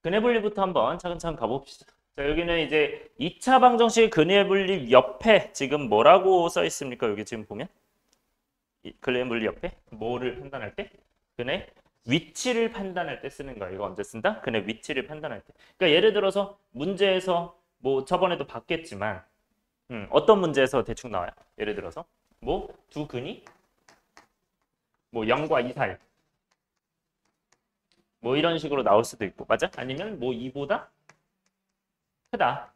근해 분리부터 한번 차근차근 가봅시다. 자, 여기는 이제 2차 방정식 근해 분리 옆에 지금 뭐라고 써 있습니까? 여기 지금 보면 근해 분리 옆에 뭐를 판단할 때? 근해 위치를 판단할 때 쓰는 거야. 이거 언제 쓴다? 근해 위치를 판단할 때. 그러니까 예를 들어서 문제에서 뭐 저번에도 봤겠지만 어떤 문제에서 대충 나와요? 예를 들어서 뭐 두 근이 뭐 0과 2 사이 뭐 이런 식으로 나올 수도 있고 맞아? 아니면 뭐 2보다 크다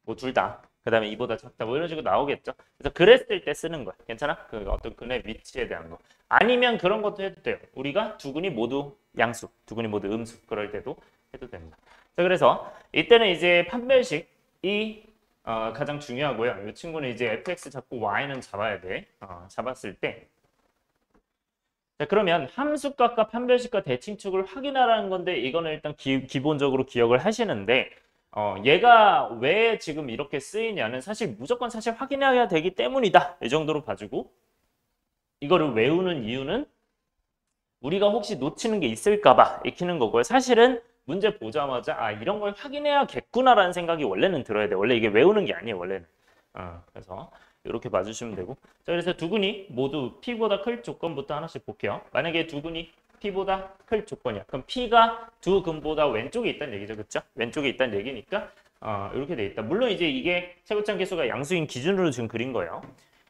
뭐 둘 다. 그다음에 이보다 작다 뭐 이런 식으로 나오겠죠. 그래서 그랬을 때 쓰는 거야. 괜찮아? 그 어떤 근의 위치에 대한 거. 아니면 그런 것도 해도 돼요. 우리가 두 근이 모두 양수, 두 근이 모두 음수 그럴 때도 해도 됩니다. 자, 그래서 이때는 이제 판별식이 가장 중요하고요. 이 친구는 이제 fx 잡고 y는 잡아야 돼. 잡았을 때 자, 그러면 함수값과 판별식과 대칭축을 확인하라는 건데 이거는 일단 기본적으로 기억을 하시는데 얘가 왜 지금 이렇게 쓰이냐는 무조건 사실 확인해야 되기 때문이다. 이 정도로 봐주고 이거를 외우는 이유는 우리가 혹시 놓치는 게 있을까 봐 익히는 거고요. 사실은 문제 보자마자 이런 걸 확인해야겠구나라는 생각이 원래는 들어야 돼. 원래 이게 외우는 게 아니에요. 원래는. 그래서 이렇게 봐주시면 되고 자, 그래서 두 근이 모두 P보다 클 조건부터 하나씩 볼게요. 만약에 두 근이 P보다 클 조건이야. 그럼 P가 두 근보다 왼쪽에 있다는 얘기죠. 그쵸? 왼쪽에 있다는 얘기니까 이렇게 돼 있다. 물론 이제 이게 최고점 계수가 양수인 기준으로 지금 그린 거예요.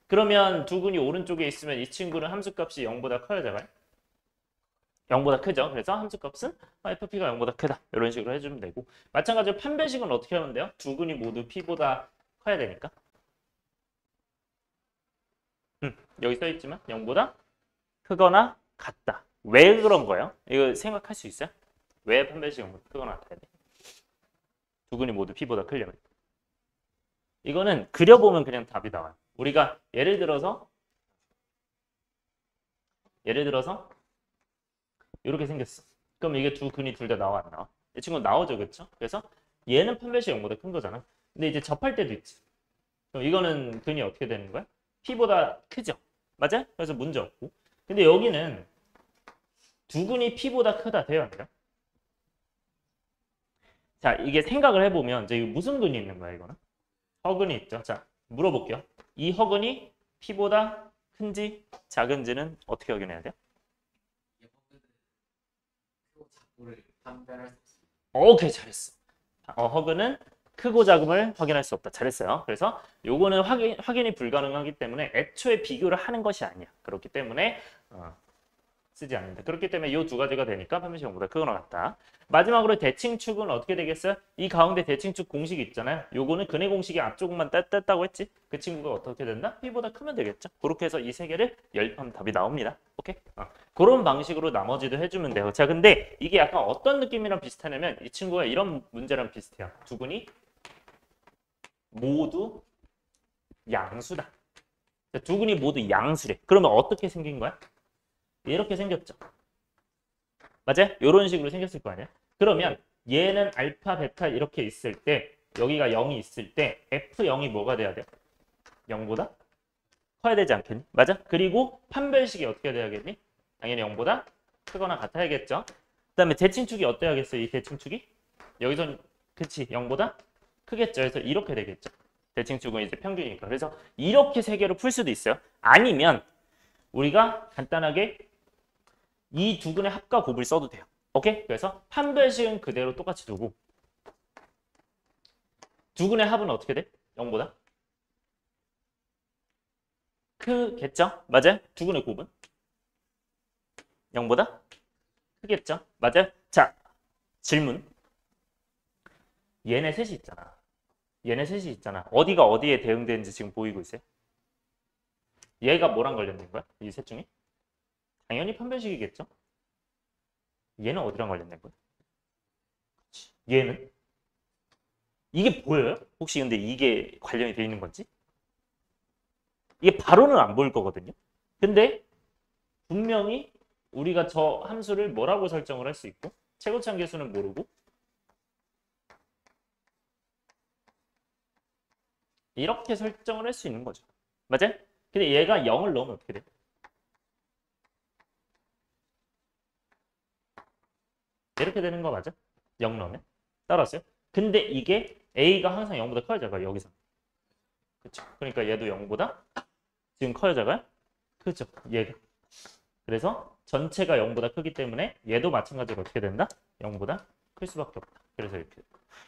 그러면 두 근이 오른쪽에 있으면 이 친구는 함수값이 0보다 커야 작아요? 0보다 크죠. 그래서 함수값은 FP가 0보다 크다. 이런 식으로 해주면 되고 마찬가지로 판별식은 어떻게 하면 돼요? 두 근이 모두 P보다 커야 되니까 여기 써있지만 0보다 크거나 같다. 왜 그런 거예요? 이거 생각할 수 있어요? 왜 판별식 0보다 크거나 같아야 돼? 두 근이 모두 P보다 크려면 이거는 그려보면 그냥 답이 나와요. 우리가 예를 들어서 이렇게 생겼어. 그럼 이게 두 근이 둘 다 나와 안 나와? 이 친구 나오죠, 그렇죠? 그래서 얘는 판별식 0보다 큰 거잖아. 근데 이제 접할 때도 있지. 그럼 이거는 근이 어떻게 되는 거야? P보다 크죠? 맞아요? 그래서 문제 없고. 근데 여기는 두 근이 P보다 크다 돼요, 안 돼요? 자, 이게 생각을 해보면 이제 무슨 근이 있는 거야, 이거는? 허근이 있죠. 자, 물어볼게요. 이 허근이 P보다 큰지 작은지는 어떻게 확인해야 돼요? 오케이, 잘했어. 허근은 크고 작음을 확인할 수 없다. 잘했어요. 그래서 요거는 확인이 불가능하기 때문에 애초에 비교를 하는 것이 아니야. 그렇기 때문에 쓰지 않는다. 그렇기 때문에 이 두 가지가 되니까 판별식 0보다 크거나 같다. 마지막으로 대칭축은 어떻게 되겠어요? 이 가운데 대칭축 공식이 있잖아요. 요거는 근해 공식이 앞쪽만 뗐다고 했지. 그 친구가 어떻게 된다? P보다 크면 되겠죠. 그렇게 해서 이 세 개를 열하면 답이 나옵니다. 오케이? 그런 방식으로 나머지도 해주면 돼요. 자, 근데 이게 약간 어떤 느낌이랑 비슷하냐면 이 친구가 이런 문제랑 비슷해요. 두 분이 모두 양수다. 두 분이 모두 양수래. 그러면 어떻게 생긴 거야? 이렇게 생겼죠. 맞아요? 이런 식으로 생겼을 거 아니야? 그러면 얘는 알파, 베타 이렇게 있을 때 여기가 0이 있을 때 F0이 뭐가 돼야 돼? 0보다 커야 되지 않겠니? 맞아? 그리고 판별식이 어떻게 돼야겠니? 당연히 0보다 크거나 같아야겠죠? 그 다음에 대칭축이 어때야겠어요? 이 대칭축이? 여기선 그치 0보다 크겠죠? 그래서 이렇게 되겠죠? 대칭축은 이제 평균이니까. 그래서 이렇게 세 개로 풀 수도 있어요. 아니면 우리가 간단하게 이 두 근의 합과 곱을 써도 돼요. 오케이? 그래서 판별식은 그대로 똑같이 두고 두 근의 합은 어떻게 돼? 0보다 크겠죠? 맞아요? 두 근의 곱은 0보다 크겠죠? 맞아요? 자, 질문. 얘네 셋이 있잖아. 얘네 셋이 있잖아. 어디가 어디에 대응되는지 지금 보이고 있어요? 얘가 뭐랑 관련된 거야? 이 셋 중에? 당연히 판별식이겠죠? 얘는 어디랑 관련된 거야? 얘는? 이게 보여요? 혹시 근데 이게 관련이 돼 있는 건지? 이게 바로는 안 보일 거거든요. 근데 분명히 우리가 저 함수를 뭐라고 설정을 할 수 있고 최고참 계수는 모르고 이렇게 설정을 할 수 있는 거죠. 맞아요? 근데 얘가 0을 넣으면 어떻게 돼? 이렇게 되는 거 맞아? 0 넣으면 따라왔어요? 근데 이게 A가 항상 0보다 커야 작아요. 여기서. 그렇죠. 그러니까 얘도 0보다 지금 커야 작아요? 그렇죠. 얘가. 그래서 전체가 0보다 크기 때문에 얘도 마찬가지로 어떻게 된다? 0보다 클 수밖에 없다. 그래서 이렇게.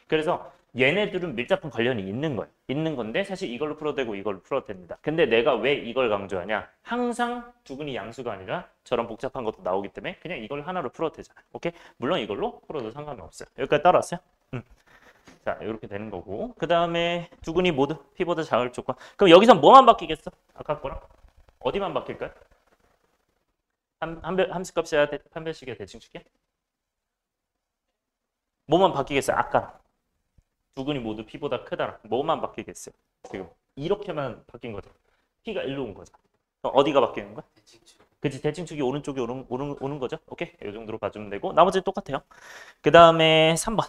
그래서 얘네들은 밀접한 관련이 있는 거예요. 있는 건데 사실 이걸로 풀어도 되고 이걸로 풀어도 됩니다. 근데 내가 왜 이걸 강조하냐? 항상 두근이 양수가 아니라 저런 복잡한 것도 나오기 때문에 그냥 이걸 하나로 풀어도 되잖아요. 오케이? 물론 이걸로 풀어도 상관은 없어요. 여기까지 따라왔어요? 자, 이렇게 되는 거고. 그 다음에 두근이 모두 P보다 작을 조건. 그럼 여기서 뭐만 바뀌겠어? 아까 거랑? 어디만 바뀔까요? 함수값이야? 판별식이야? 대칭축이야? 뭐만 바뀌겠어요? 아까 두근이 모두 P보다 크다라. 뭐만 바뀌겠어요? 지금 이렇게만 바뀐 거죠. P가 1로 온 거죠. 그럼 어디가 바뀌는 거야? 그치, 대칭축이 오른쪽에 오는 거죠. 오케이, 이 정도로 봐주면 되고 나머지는 똑같아요. 그 다음에 3번.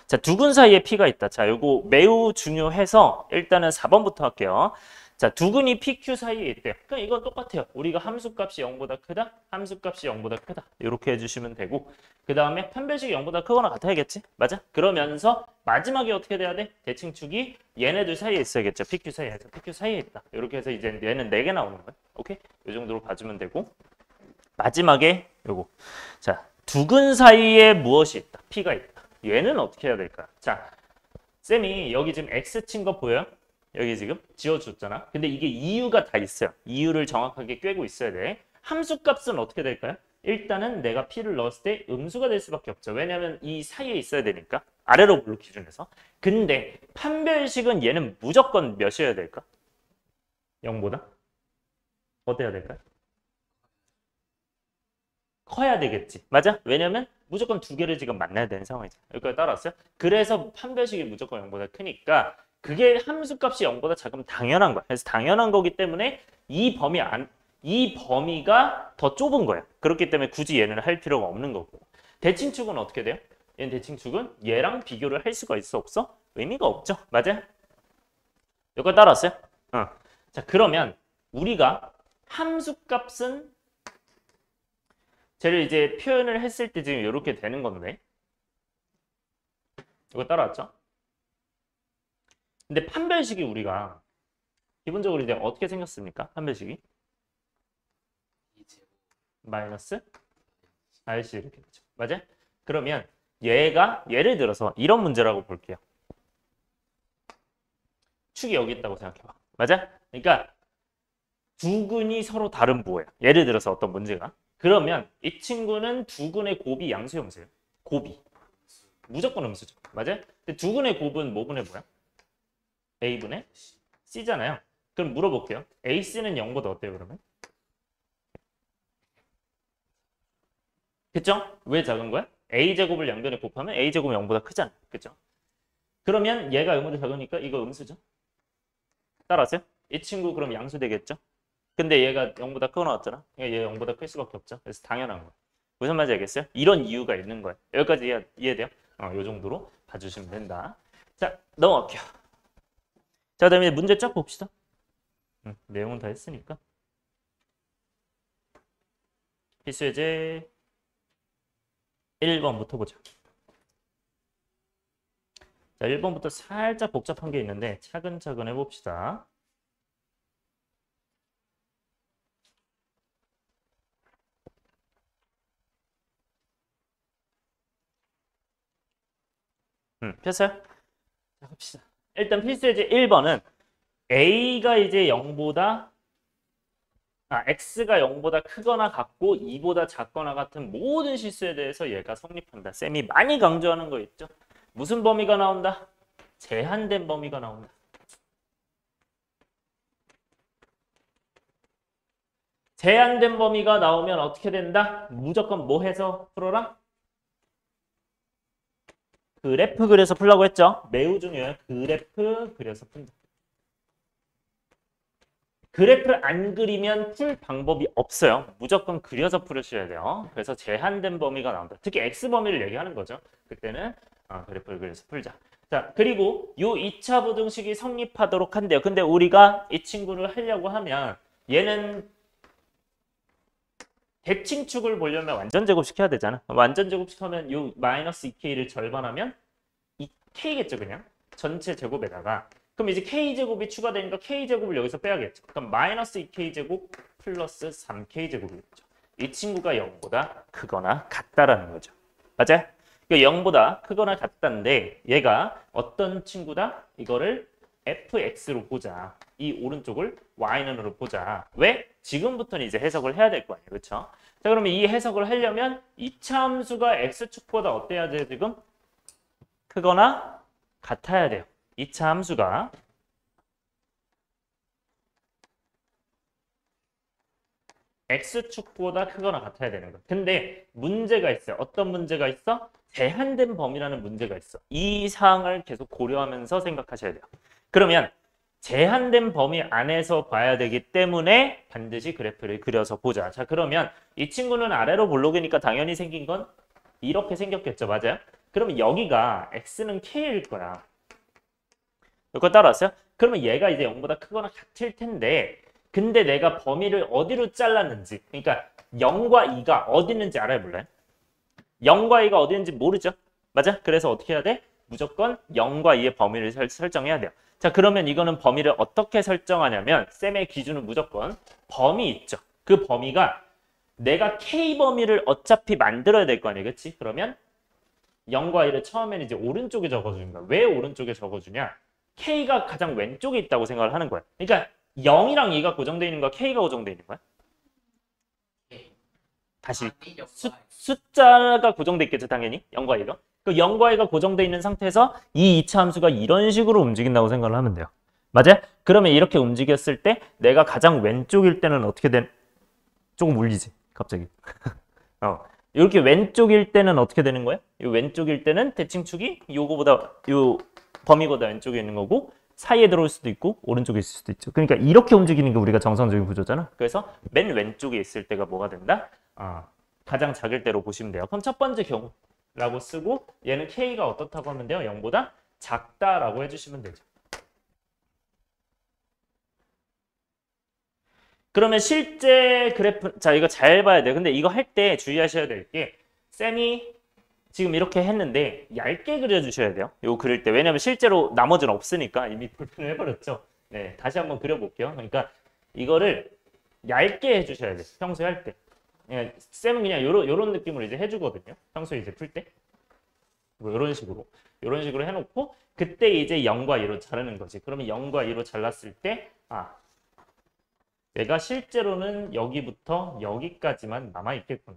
자, 두근 사이에 P가 있다. 자, 요거 매우 중요해서 일단은 4번부터 할게요. 자, 두근이 PQ 사이에 있대요. 그럼 이건 똑같아요. 우리가 함수값이 0보다 크다, 함수값이 0보다 크다. 이렇게 해주시면 되고 그 다음에 판별식이 0보다 크거나 같아야겠지? 맞아? 그러면서 마지막에 어떻게 돼야 돼? 대칭축이 얘네들 사이에 있어야겠죠. PQ 사이에서. PQ 사이에 있다. 이렇게 해서 이제 얘는 4개 나오는 거예요. 오케이? 이 정도로 봐주면 되고 마지막에 요거. 자, 두근 사이에 무엇이 있다? P가 있다. 얘는 어떻게 해야 될까? 자, 쌤이 여기 지금 X 친 거 보여요? 여기 지금 지워줬잖아. 근데 이게 이유가 다 있어요. 이유를 정확하게 꿰고 있어야 돼. 함수값은 어떻게 될까요? 일단은 내가 P를 넣었을 때 음수가 될 수밖에 없죠. 왜냐하면 이 사이에 있어야 되니까. 아래로 블록 기준에서. 근데 판별식은 얘는 무조건 몇이어야 될까? 0보다? 어때야 될까요? 커야 되겠지. 맞아? 왜냐면 무조건 두 개를 지금 만나야 되는 상황이죠. 여기까지 따라왔어요? 그래서 판별식이 무조건 0보다 크니까 그게 함수값이 0보다 작으면 당연한 거야. 그래서 당연한 거기 때문에 이 범위가 더 좁은 거야. 그렇기 때문에 굳이 얘는 할 필요가 없는 거고. 대칭축은 어떻게 돼요? 얘는 대칭축은 얘랑 비교를 할 수가 있어 없어? 의미가 없죠. 맞아요? 여기까지 따라왔어요? 자, 그러면 우리가 함수값은 쟤를 이제 표현을 했을 때 지금 이렇게 되는 건데 이거 따라왔죠? 근데 판별식이 우리가 기본적으로 이제 어떻게 생겼습니까? 판별식이 마이너스 RC 이렇게 되죠. 맞아요? 그러면 얘가 예를 들어서 이런 문제라고 볼게요. 축이 여기 있다고 생각해봐. 맞아? 그러니까 두근이 서로 다른 부호예요. 예를 들어서 어떤 문제가 그러면 이 친구는 두근의 곱이 양수 형수예요. 곱이 무조건 음수죠. 맞아요? 근데 두근의 곱은 뭐분의 뭐야? A분의 C잖아요. 그럼 물어볼게요. AC는 0보다 어때요 그러면? 그쵸? 왜 작은 거야? A제곱을 양변에 곱하면 A제곱은 0보다 크잖아. 그쵸? 그러면 얘가 0보다 작으니까 이거 음수죠. 따라왔어요? 이 친구 그럼 양수 되겠죠? 근데 얘가 0보다 크거 나왔잖아. 그러니까 얘 0보다 클 수밖에 없죠. 그래서 당연한 거야. 무슨 말인지 알겠어요? 이런 이유가 있는 거예요. 여기까지 이해돼요? 이 정도로 봐주시면 된다. 자, 넘어갈게요. 자, 그다음에 문제 쫙 봅시다. 내용은 다 했으니까. 필수예제 1번부터 보자. 자, 1번부터 살짝 복잡한 게 있는데 차근차근 해봅시다. 폈어요? 자, 갑시다. 일단 필수예제 1번은 A가 이제 0보다 X가 0보다 크거나 같고 2보다 작거나 같은 모든 실수에 대해서 얘가 성립한다. 쌤이 많이 강조하는 거 있죠? 무슨 범위가 나온다? 제한된 범위가 나온다. 제한된 범위가 나오면 어떻게 된다? 무조건 뭐 해서 풀어라? 그래프 그려서 풀라고 했죠? 매우 중요해요. 그래프 그려서 푼다. 그래프를 안 그리면 풀 방법이 없어요. 무조건 그려서 풀으셔야 돼요. 그래서 제한된 범위가 나온다. 특히 X범위를 얘기하는 거죠. 그때는 그래프를 그려서 풀자. 자, 그리고 요 2차 부등식이 성립하도록 한대요. 근데 우리가 이 친구를 하려고 하면 얘는 대칭축을 보려면 완전 제곱시켜야 되잖아. 완전 제곱시키면 요 마이너스 2k를 절반하면 2k겠죠, 그냥. 전체 제곱에다가. 그럼 이제 k제곱이 추가되니까 k제곱을 여기서 빼야겠죠. 그럼 마이너스 2k제곱 플러스 3k제곱이겠죠. 이 친구가 0보다 크거나 같다라는 거죠. 맞아요? 그러니까 0보다 크거나 같다인데 얘가 어떤 친구다? 이거를 fx로 보자. 이 오른쪽을 y는으로 보자. 왜? 지금부터는 이제 해석을 해야 될 거 아니에요. 그렇죠? 자, 그러면 이 해석을 하려면 2차 함수가 x축보다 어때야 돼요, 지금? 크거나 같아야 돼요. 2차 함수가 x축보다 크거나 같아야 되는 거예요. 근데 문제가 있어요. 어떤 문제가 있어? 제한된 범위라는 문제가 있어. 이 사항을 계속 고려하면서 생각하셔야 돼요. 그러면 제한된 범위 안에서 봐야 되기 때문에 반드시 그래프를 그려서 보자. 자, 그러면 이 친구는 아래로 볼록이니까 당연히 생긴 건 이렇게 생겼겠죠. 맞아요? 그러면 여기가 x는 k일 거야. 이거 따라왔어요? 그러면 얘가 이제 0보다 크거나 같을 텐데 근데 내가 범위를 어디로 잘랐는지 그러니까 0과 2가 어디 있는지 알아요? 몰라요? 0과 2가 어디 있는지 모르죠? 맞아? 그래서 어떻게 해야 돼? 무조건 0과 2의 범위를 설정해야 돼요. 자, 그러면 이거는 범위를 어떻게 설정하냐면 쌤의 기준은 무조건 범위 있죠. 그 범위가 내가 k 범위를 어차피 만들어야 될 거 아니에요. 그치? 그러면 0과 1을 처음에는 이제 오른쪽에 적어주는 거야. 왜 오른쪽에 적어주냐? k가 가장 왼쪽에 있다고 생각을 하는 거야. 그러니까 0이랑 2가 고정되어 있는 거야? k가 고정되어 있는 거야? 다시 숫자가 고정되어 있겠죠, 당연히. 0과 2가. 그 0과 2가 고정되어 있는 상태에서 이 2차 함수가 이런 식으로 움직인다고 생각을 하면 돼요. 맞아요? 그러면 이렇게 움직였을 때 내가 가장 왼쪽일 때는 어떻게 된? 조금 울리지, 갑자기. 이렇게 왼쪽일 때는 어떻게 되는 거예요? 이 왼쪽일 때는 대칭축이 요거보다 요 범위보다 왼쪽에 있는 거고 사이에 들어올 수도 있고 오른쪽에 있을 수도 있죠. 그러니까 이렇게 움직이는 게 우리가 정상적인 구조잖아. 그래서 맨 왼쪽에 있을 때가 뭐가 된다? 가장 작을 때로 보시면 돼요. 그럼 첫 번째 경우라고 쓰고 얘는 k가 어떻다고 하면 돼요? 0보다 작다라고 해주시면 되죠. 그러면 실제 그래프, 자 이거 잘 봐야 돼요. 근데 이거 할 때 주의하셔야 될 게 쌤이 지금 이렇게 했는데 얇게 그려주셔야 돼요. 이거 그릴 때. 왜냐면 실제로 나머지는 없으니까 이미 볼펜을 해버렸죠. 네, 다시 한번 그려볼게요. 그러니까 이거를 얇게 해주셔야 돼요. 평소에 할 때. 예, 쌤은 그냥 요런 느낌으로 이제 해주거든요. 평소에 이제 풀 때. 뭐 이런 식으로. 이런 식으로 해놓고 그때 이제 0과 2로 자르는 거지. 그러면 0과 2로 잘랐을 때 얘가 실제로는 여기부터 여기까지만 남아있겠구나.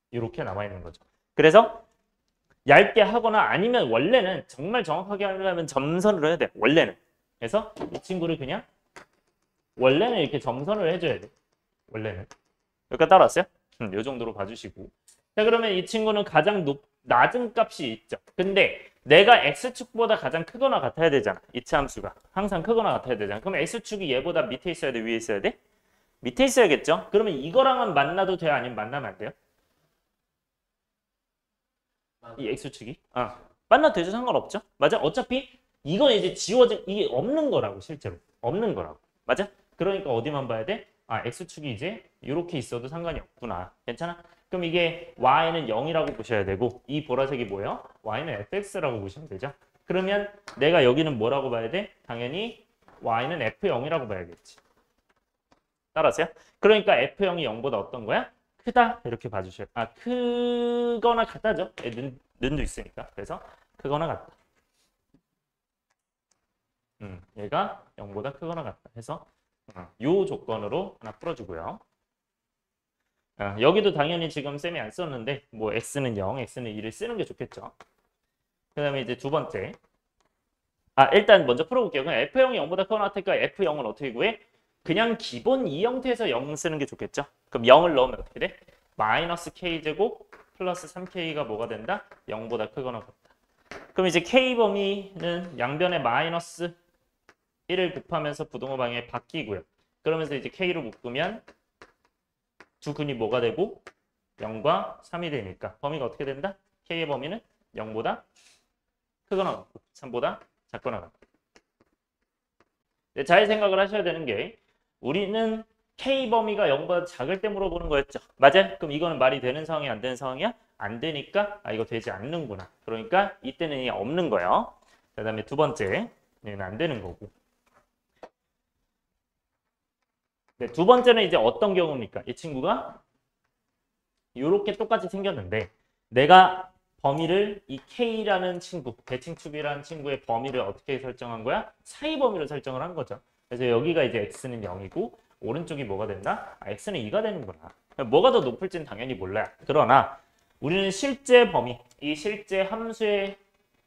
이렇게 남아있는 거죠. 그래서 얇게 하거나 아니면 원래는 정말 정확하게 하려면 점선을 해야 돼. 원래는. 그래서 이 친구를 그냥 원래는 이렇게 점선을 해줘야 돼. 원래는. 여기까지 따라왔어요? 이 정도로 봐주시고. 자, 그러면 이 친구는 가장 낮은 값이 있죠. 근데 내가 x축보다 가장 크거나 같아야 되잖아. 이차 함수가. 항상 크거나 같아야 되잖아. 그럼 x축이 얘보다 밑에 있어야 돼? 위에 있어야 돼? 밑에 있어야겠죠? 그러면 이거랑은 만나도 돼요? 아니면 만나면 안 돼요? 이 x축이? 만나도 되죠? 상관없죠? 맞아? 어차피 이건 이제 지워진, 이게 없는 거라고, 실제로. 없는 거라고. 맞아? 그러니까 어디만 봐야 돼? x축이 이제 이렇게 있어도 상관이 없구나. 괜찮아? 그럼 이게 y는 0이라고 보셔야 되고 이 보라색이 뭐예요? y는 fx라고 보시면 되죠. 그러면 내가 여기는 뭐라고 봐야 돼? 당연히 y는 f0이라고 봐야겠지. 따라하세요? 그러니까 f0이 0보다 어떤 거야? 크다 이렇게 봐주셔야 크거나 같다죠. 는도 있으니까. 그래서 크거나 같다. 얘가 0보다 크거나 같다 해서 요 조건으로 하나 풀어주고요. 여기도 당연히 지금 쌤이 안 썼는데 뭐 x는 0, x는 2를 쓰는 게 좋겠죠. 그 다음에 이제 두 번째. 일단 먼저 풀어볼게요. 그냥 f0이 0보다 크거나 같으니까 f0은 어떻게 구해? 그냥 기본 이 형태에서 0 쓰는 게 좋겠죠. 그럼 0을 넣으면 어떻게 돼? 마이너스 k제곱 플러스 3k가 뭐가 된다? 0보다 크거나 같다. 그럼 이제 k 범위는 양변에 마이너스 1을 곱하면서 부동호 방향에 바뀌고요. 그러면서 이제 k로 묶으면 두 근이 뭐가 되고 0과 3이 되니까 범위가 어떻게 된다? k의 범위는 0보다 크거나 같고 3보다 작거나 같다. 잘 생각을 하셔야 되는 게 우리는 K 범위가 0보다 작을 때 물어보는 거였죠. 맞아요? 그럼 이거는 말이 되는 상황이 안 되는 상황이야? 안 되니까 이거 되지 않는구나. 그러니까 이때는 없는 거예요. 그다음에 두 번째 얘는 안 되는 거고. 네, 두 번째는 이제 어떤 경우입니까? 이 친구가 이렇게 똑같이 생겼는데 내가 범위를 이 K라는 친구, 대칭축이라는 친구의 범위를 어떻게 설정한 거야? 사이 범위를 설정을 한 거죠. 그래서 여기가 이제 X는 0이고 오른쪽이 뭐가 된다? X는 2가 되는구나. 뭐가 더 높을지는 당연히 몰라요. 그러나 우리는 실제 범위, 이 실제 함수의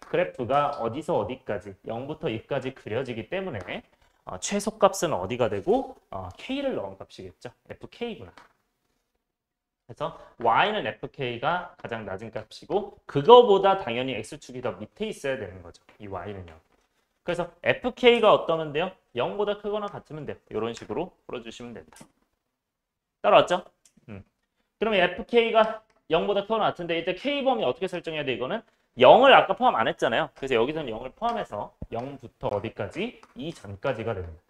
그래프가 어디서 어디까지, 0부터 2까지 그려지기 때문에 최소값은 어디가 되고 K를 넣은 값이겠죠. FK구나. 그래서 y는 fk가 가장 낮은 값이고 그거보다 당연히 x축이 더 밑에 있어야 되는 거죠. 이 y는요. 그래서 fk가 어떠면 돼요? 0보다 크거나 같으면 돼요. 이런 식으로 풀어주시면 된다. 따라왔죠? 그러면 fk가 0보다 크거나 같은데 이때 k범위 어떻게 설정해야 돼? 이거는 0을 아까 포함 안 했잖아요. 그래서 여기서는 0을 포함해서 0부터 어디까지? 2 전까지가 됩니다.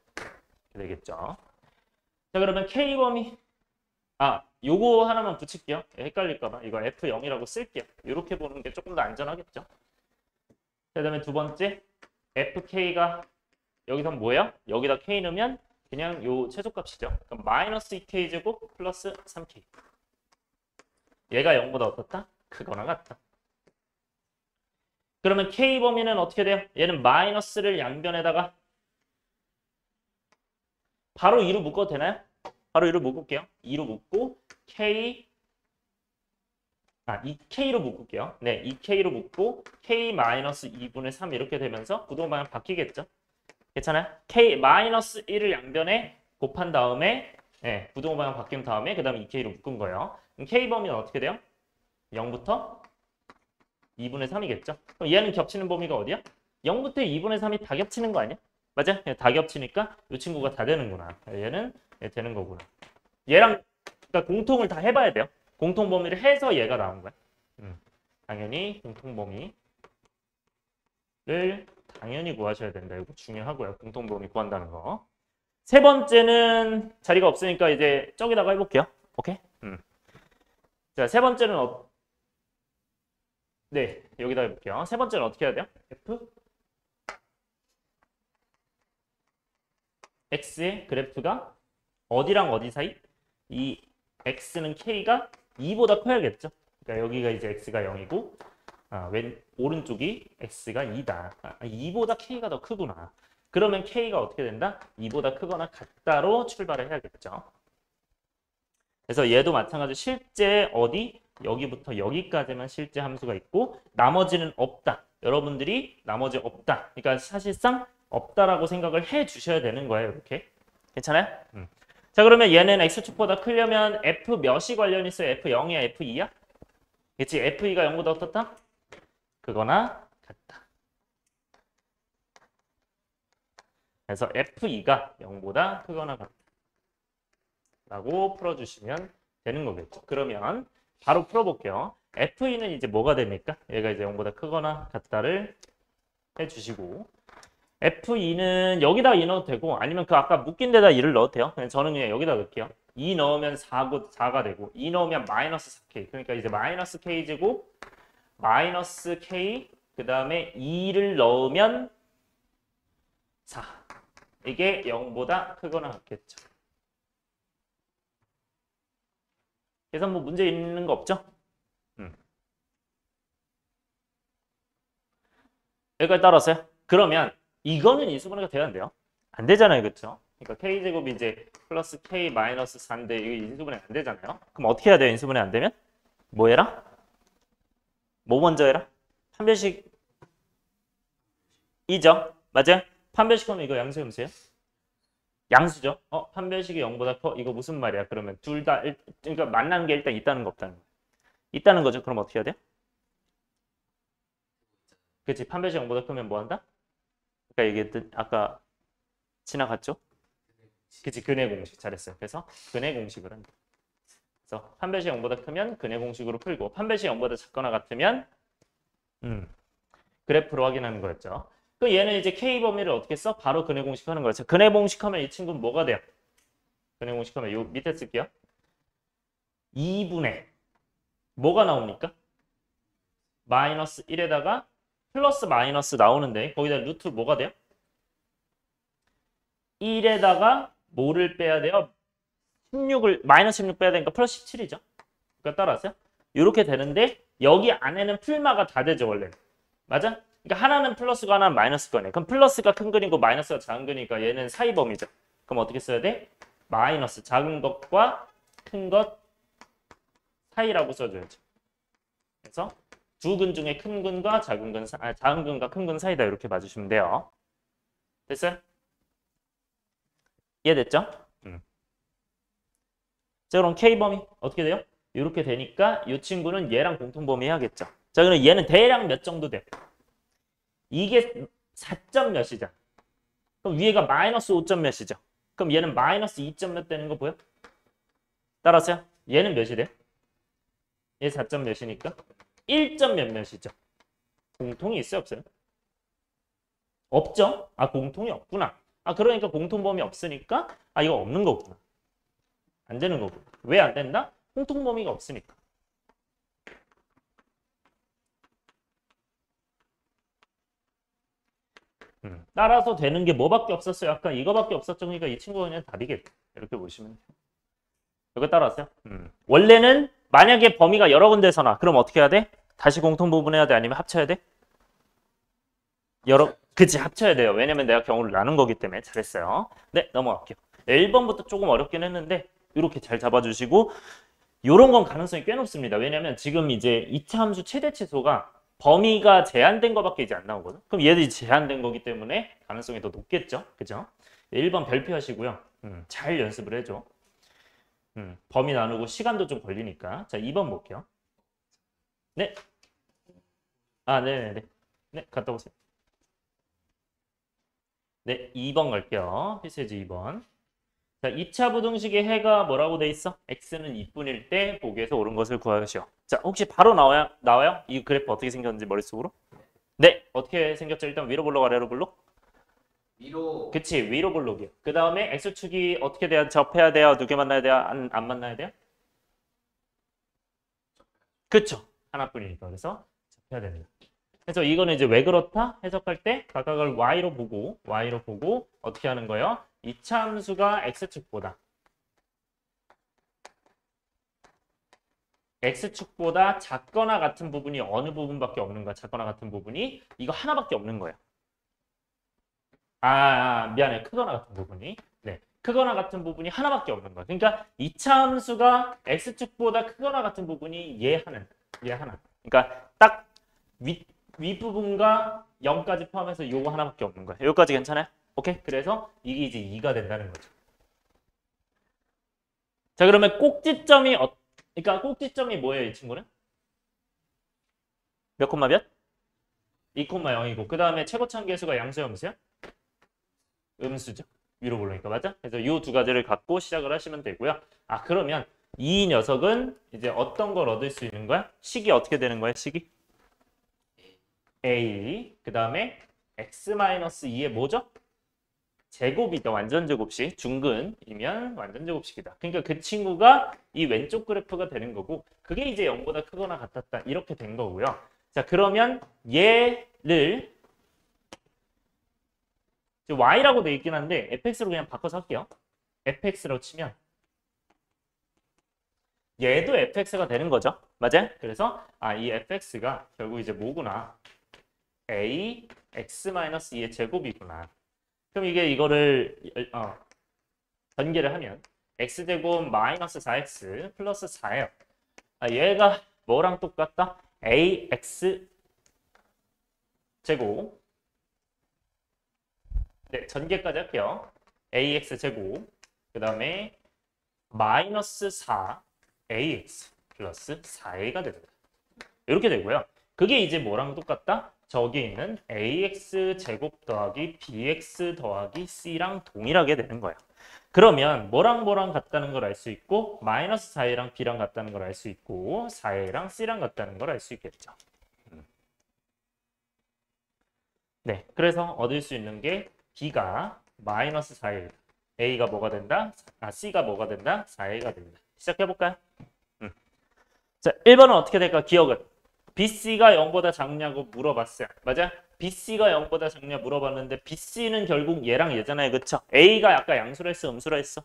이렇게 되겠죠. 자 그러면 k범위 요거 하나만 붙일게요. 헷갈릴까봐 이거 F0이라고 쓸게요. 이렇게 보는 게 조금 더 안전하겠죠. 그 다음에 두 번째 FK가 여기선 뭐예요? 여기다 K 넣으면 그냥 요 최소값이죠. 그럼 마이너스 2K 제곱 플러스 3K. 얘가 0보다 어떻다? 크거나 같다. 그러면 K 범위는 어떻게 돼요? 얘는 마이너스를 양변에다가 바로 2로 묶어도 되나요? 바로 2로 묶을게요. 2로 묶고 K 이 K로 묶을게요. 네, 2K로 묶고 K 마이너스 2분의 3 이렇게 되면서 부동 방향 바뀌겠죠? 괜찮아요? K 마이너스 1을 양변에 곱한 다음에 부동 방향 바뀐 다음에 그 다음에 2K로 묶은 거예요. 그럼 K 범위는 어떻게 돼요? 0부터 2분의 3이겠죠? 그럼 얘는 겹치는 범위가 어디야? 0부터 2분의 3이 다 겹치는 거 아니야? 맞아? 다 겹치니까 이 친구가 다 되는구나. 얘는 되는 거구나. 얘랑 그러니까 공통을 다 해봐야 돼요. 공통 범위를 해서 얘가 나온 거야. 당연히 공통 범위를 당연히 구하셔야 된다. 이거 중요하고요. 공통 범위 구한다는 거. 세 번째는 자리가 없으니까 이제 저기다가 해볼게요. 오케이? 자, 세 번째는 네, 여기다 해볼게요. 세 번째는 어떻게 해야 돼요? F X의 그래프가 어디랑 어디 사이? 이 X는 K가 2보다 커야겠죠. 그러니까 여기가 이제 X가 0이고 오른쪽이 X가 2다. 2보다 K가 더 크구나. 그러면 K가 어떻게 된다? 2보다 크거나 같다로 출발을 해야겠죠. 그래서 얘도 마찬가지로 실제 어디? 여기부터 여기까지만 실제 함수가 있고 나머지는 없다. 여러분들이 나머지 없다. 그러니까 사실상 없다라고 생각을 해 주셔야 되는 거예요. 이렇게. 괜찮아요? 자 그러면 얘는 x축보다 크려면 f 몇이 관련이 있어요? f0이야? f2야? 그치? f2가 0보다 어떻다? 그거나 같다. 그래서 f2가 0보다 크거나 같다. 라고 풀어주시면 되는 거겠죠. 그러면 바로 풀어볼게요. f2는 이제 뭐가 됩니까? 얘가 이제 0보다 크거나 같다를 해주시고 F2는 여기다 2 넣어도 되고 아니면 그 아까 묶인 데다 2를 넣어도 돼요. 저는 그냥 여기다 넣을게요. 2 넣으면 4가 되고 2 넣으면 마이너스 4K. 그러니까 이제 마이너스 K 제곱 마이너스 K 그 다음에 2를 넣으면 4. 이게 0보다 크거나 같겠죠. 그래서 뭐 문제 있는 거 없죠? 여기까지 따라왔어요? 그러면 이거는 인수분해가 돼야 안 돼요? 안 되잖아요. 그렇죠? 그러니까 K제곱이 이제 플러스 K 마이너스 4인데 이거 인수분해 안 되잖아요. 그럼 어떻게 해야 돼요? 인수분해 안 되면? 뭐 해라? 뭐 먼저 해라? 판별식이죠? 맞아요? 판별식하면 이거 양수 음수예요? 양수죠? 판별식이 0보다 커? 이거 무슨 말이야? 그러면 둘 다 그러니까 만나는 게 일단 있다는 거 없다는 거. 있다는 거죠. 그럼 어떻게 해야 돼요? 그치? 판별식 0보다 크면 뭐 한다? 그러니까 얘기했듯 아까 지나갔죠? 그치? 근해 공식 잘했어요. 그래서 근해 공식을 한다. 그래서 판별식 0보다 크면 근해 공식으로 풀고 판별식 0보다 작거나 같으면 그래프로 확인하는 거였죠. 그 얘는 이제 K 범위를 어떻게 써? 바로 근해 공식 하는 거였죠. 근해 공식 하면 이 친구는 뭐가 돼요? 근해 공식하면 요 밑에 쓸게요. 2분의 뭐가 나옵니까? 마이너스 1에다가 플러스 마이너스 나오는데 거기다 루트 뭐가 돼요? 1에다가 뭐를 빼야 돼요? 16을 마이너스 16 빼야 되니까 플러스 17이죠. 그러니까 따라하세요. 이렇게 되는데 여기 안에는 풀마가 다 되죠 원래는. 맞아? 그러니까 하나는 플러스고 하나는 마이너스 거네. 그럼 플러스가 큰 근이고 마이너스가 작은 근이니까 얘는 사이 범위죠. 그럼 어떻게 써야 돼? 마이너스 작은 것과 큰 것 사이라고 써줘야죠. 그래서 두 근 중에 큰 근과 작은 근, 작은 근과 큰 근 사이다 이렇게 봐주시면 돼요. 됐어요? 이해됐죠? 자 그럼 K범위 어떻게 돼요? 이렇게 되니까 이 친구는 얘랑 공통범위 해야겠죠. 자 그럼 얘는 대략 몇 정도 돼요? 이게 4점 몇이죠? 그럼 위에가 마이너스 5점 몇이죠? 그럼 얘는 마이너스 2점 몇 되는 거 보여? 따라서요? 얘는 몇이 돼요? 얘 4점 몇이니까 1점 몇 몇이죠? 공통이 있어요 없어요? 없죠? 아 공통이 없구나. 아 그러니까 공통범위 없으니까 아 이거 없는 거구나. 안 되는 거고. 왜 안 된다? 공통범위가 없으니까. 따라서 되는 게 뭐밖에 없었어요? 아까 이거밖에 없었죠. 그러니까 이 친구가 그냥 답이겠다. 이렇게 보시면 돼요. 이거 따라하세요. 원래는 만약에 범위가 여러 군데서 나 그럼 어떻게 해야 돼? 다시 공통부분해야 돼? 아니면 합쳐야 돼? 그치 합쳐야 돼요. 왜냐면 내가 경우를 나눈 거기 때문에. 잘했어요. 네 넘어갈게요. 1번부터 조금 어렵긴 했는데 이렇게 잘 잡아주시고 이런 건 가능성이 꽤 높습니다. 왜냐면 지금 이제 2차 함수 최대치수가 범위가 제한된 거밖에 이제 안 나오거든. 그럼 얘들이 제한된 거기 때문에 가능성이 더 높겠죠. 그죠? 1번 별표하시고요. 잘 연습을 해줘. 범위 나누고 시간도 좀 걸리니까. 자, 2번 볼게요. 네. 아, 네네네. 네, 갔다 오세요. 네, 2번 갈게요. 필수예제 2번. 자, 2차 부등식의 해가 뭐라고 돼 있어? x는 2분일 때 보기에서 옳은 것을 구하시오. 자, 혹시 바로 나와요? 이 그래프 어떻게 생겼는지 머릿속으로? 네, 어떻게 생겼죠? 일단 위로 볼록 아래로 볼록? 위로. 그치, 위로 볼록이요. 그 다음에 x축이 어떻게 돼야 접해야 돼요? 두 개 만나야 돼요? 안 만나야 돼요? 그쵸, 하나뿐이니까. 그래서 접해야 됩니다. 그래서 이거는 이제 왜 그렇다? 해석할 때 각각을 y로 보고 어떻게 하는 거예요? 2차 함수가 x축보다 작거나 같은 부분이 어느 부분밖에 없는 거야? 작거나 같은 부분이 이거 하나밖에 없는 거예요. 미안해. 크거나 같은 부분이. 네. 크거나 같은 부분이 하나밖에 없는 거야. 그러니까 2차 함수가 x축보다 크거나 같은 부분이 얘 하나. 그러니까 딱 윗부분과 0까지 포함해서 요거 하나밖에 없는 거야. 여기까지 괜찮아요? 오케이? 그래서 이게 이제 2가 된다는 거죠. 자, 그러면 꼭지점이 그러니까 꼭지점이 뭐예요, 이 친구는? 몇 콤마 몇? 2,0이고 그 다음에 최고참 계수가 양수야, 음수야? 음수죠. 위로 볼로니까 맞아? 그래서 이 두 가지를 갖고 시작을 하시면 되고요. 아 그러면 이 녀석은 이제 어떤 걸 얻을 수 있는 거야? 식이 어떻게 되는 거야? 식이? a 그 다음에 x-2의 뭐죠? 제곱이죠. 완전제곱식. 중근이면 완전제곱식이다. 그러니까 그 친구가 이 왼쪽 그래프가 되는 거고 그게 이제 0보다 크거나 같았다. 이렇게 된 거고요. 자 그러면 얘를 y라고 돼 있긴 한데 fx로 그냥 바꿔서 할게요. fx로 치면 얘도 fx가 되는 거죠. 맞아요? 그래서 이 fx가 결국 이제 뭐구나. a x-2의 제곱이구나. 그럼 이거를 전개를 하면 x제곱 마이너스 4x 플러스 4예요. 얘가 뭐랑 똑같다? ax 제곱. 네, 전개까지 할게요. ax 제곱. 그 다음에 마이너스 4 ax 플러스 4a가 됩니다. 이렇게 되고요. 그게 이제 뭐랑 똑같다? 저기 있는 ax 제곱 더하기 bx 더하기 c랑 동일하게 되는 거예요. 그러면 뭐랑 같다는 걸 알 수 있고 마이너스 4a랑 b랑 같다는 걸 알 수 있고 4a랑 c랑 같다는 걸 알 수 있겠죠. 네, 그래서 얻을 수 있는 게 b가 마이너스 4a A가 뭐가 된다? C가 뭐가 된다? 4A가 된다. 시작해볼까요? 자, 1번은 어떻게 될까? 기억은 BC가 0보다 작냐고 물어봤어요. 맞아? BC가 0보다 작냐 물어봤는데 BC는 결국 얘랑 얘잖아요. 그쵸? A가 아까 양수라 했어? 음수라 했어?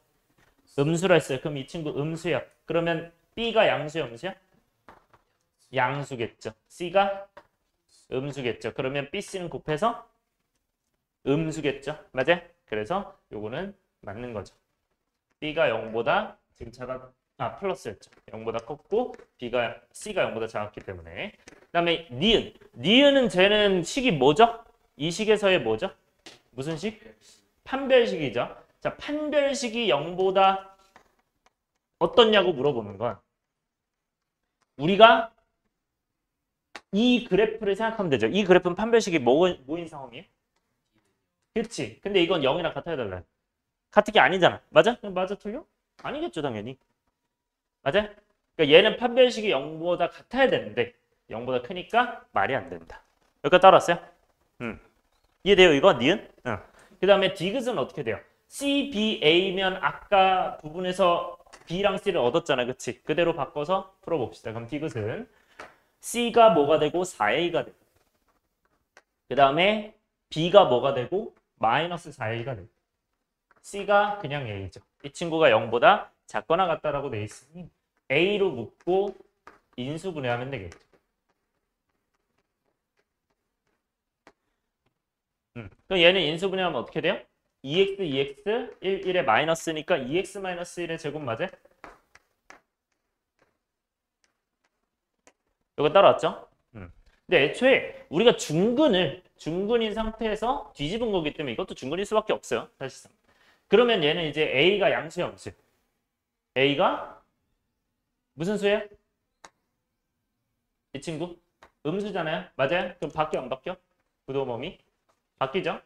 음수라 했어요. 그럼 이 친구 음수야. 그러면 B가 양수야? 음수야? 양수겠죠. C가 음수겠죠. 그러면 BC는 곱해서 음수겠죠. 맞아? 그래서 요거는 맞는 거죠. B가 0보다 지금 플러스였죠. 0보다 컸고 C가 0보다 작았기 때문에. 그다음에 니은. 니은은 쟤는 식이 뭐죠? 이 식에서의 뭐죠? 무슨 식? 판별식이죠. 자, 판별식이 0보다 어떻냐고 물어보는 건 우리가 이 그래프를 생각하면 되죠. 이 그래프는 판별식이 뭐인 상황이에요? 그렇지. 근데 이건 0이랑 같아야 달라요. 같은 게 아니잖아. 맞아? 맞아, 틀려? 아니겠죠, 당연히. 맞아? 그러니까 얘는 판별식이 0보다 같아야 되는데 0보다 크니까 말이 안 된다. 여기까지 따라왔어요? 이해돼요, 이거? 니은? 그 다음에 디귿은 어떻게 돼요? C, B, A면 아까 부분에서 B랑 C를 얻었잖아. 그치? 그대로 바꿔서 풀어봅시다. 그럼 디귿은 C가 뭐가 되고 4A가 되고 그 다음에 B가 뭐가 되고 마이너스 4A가 되고 C가 그냥 A죠. 이 친구가 0보다 작거나 같다라고 돼 있으니 A로 묶고 인수분해하면 되겠죠. 그럼 얘는 인수분해하면 어떻게 돼요? 2x, 2x, 1에 마이너스니까 2x 마이너스 1의 제곱 맞아요? 이거 따라왔죠? 근데 애초에 우리가 중근인 상태에서 뒤집은 거기 때문에 이것도 중근일 수밖에 없어요. 사실상. 그러면 얘는 이제 A가 양수야, 음수? A가 무슨 수예요? 이 친구? 음수잖아요. 맞아요? 그럼 바뀌어 안 바뀌어? 부도범위? 바뀌죠?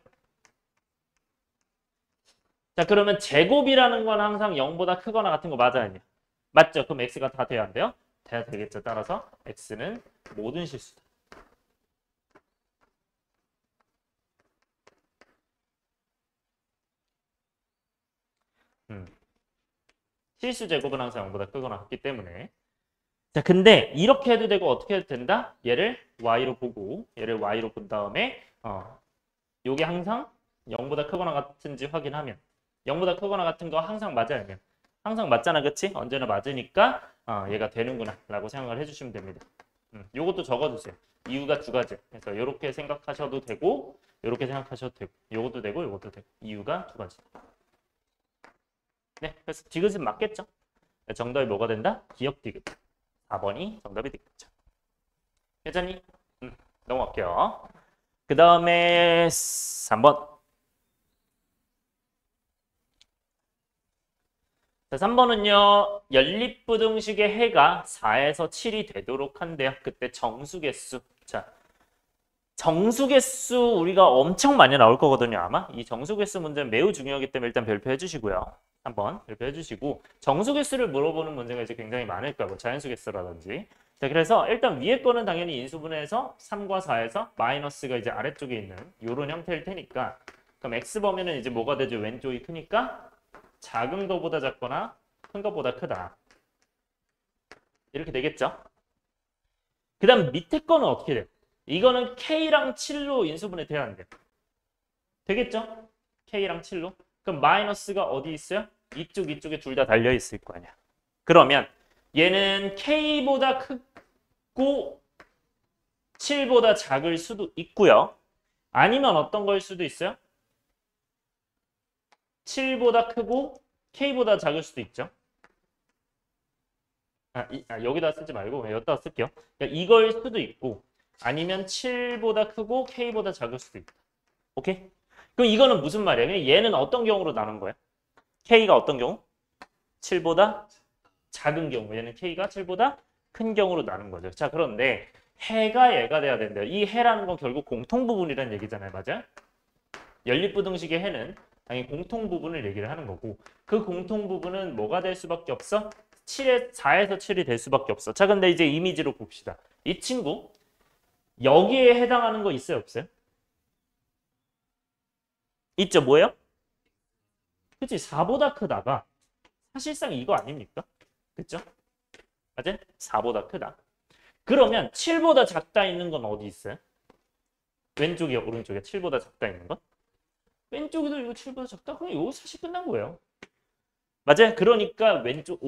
자, 그러면 제곱이라는 건 항상 0보다 크거나 같은 거 맞아야 아니야? 맞죠? 그럼 x가 다 돼야 안 돼요? 돼야 되겠죠. 따라서 x는 모든 실수다. 실수 제곱은 항상 0보다 크거나 같기 때문에. 자, 근데 이렇게 해도 되고 어떻게 해도 된다? 얘를 y로 보고 얘를 y로 본 다음에 요게 항상 0보다 크거나 같은지 확인하면 0보다 크거나 같은 거 항상 맞아야 하면 항상 맞잖아. 그치? 언제나 맞으니까 얘가 되는구나 라고 생각을 해주시면 됩니다. 요것도 적어주세요. 이유가 두 가지. 그래서 이렇게 생각하셔도 되고 이렇게 생각하셔도 되고 요것도 되고 요것도 되고 이유가 두 가지. 네, 그래서 디귿은 맞겠죠? 정답이 뭐가 된다? 기억 디귿. 4번이 정답이 되겠죠. 괜찮니? 넘어갈게요. 그 다음에 3번. 자, 3번은요. 연립부등식의 해가 4에서 7이 되도록 한대요. 그때 정수개수. 자, 정수개수 우리가 엄청 많이 나올 거거든요. 아마 이 정수개수 문제는 매우 중요하기 때문에 일단 별표해 주시고요. 한번 별표해 주시고 정수개수를 물어보는 문제가 이제 굉장히 많을 거고 자연수개수라든지. 자, 그래서 일단 위에 거는 당연히 인수분해해서 3과 4에서 마이너스가 이제 아래쪽에 있는 이런 형태일 테니까 그럼 x범위는 이제 뭐가 되죠? 왼쪽이 크니까 작은 거보다 작거나 큰 거보다 크다. 이렇게 되겠죠? 그 다음 밑에 거는 어떻게 돼요? 이거는 K랑 7로 인수분해 돼야 안 돼요. 되겠죠? K랑 7로. 그럼 마이너스가 어디 있어요? 이쪽에 둘 다 달려 있을 거 아니야. 그러면 얘는 K보다 크고 7보다 작을 수도 있고요. 아니면 어떤 거일 수도 있어요? 7보다 크고 K보다 작을 수도 있죠. 여기다 쓰지 말고 여기다 쓸게요. 그러니까 이거일 수도 있고 아니면 7보다 크고 K보다 작을 수도 있다. 오케이? 그럼 이거는 무슨 말이야? 얘는 어떤 경우로 나눈 거야? K가 어떤 경우? 7보다 작은 경우. 얘는 K가 7보다 큰 경우로 나눈 거죠. 자, 그런데 해가 얘가 돼야 된대요. 이 해라는 건 결국 공통부분이라는 얘기잖아요. 맞아요? 연립부등식의 해는 당연히 공통부분을 얘기를 하는 거고 그 공통부분은 뭐가 될 수밖에 없어? 4에서 7이 될 수밖에 없어. 자, 근데 이제 이미지로 봅시다. 이 친구 여기에 해당하는 거 있어요? 없어요? 있죠? 뭐예요? 그치? 4보다 크다가 사실상 이거 아닙니까? 그쵸? 맞아? 4보다 크다. 그러면 7보다 작다 있는 건 어디 있어요? 왼쪽이야, 오른쪽이야? 7보다 작다 있는 건? 왼쪽에도 이거 7보다 작다? 그럼 이거 사실 끝난 거예요. 맞아요? 그러니까 왼쪽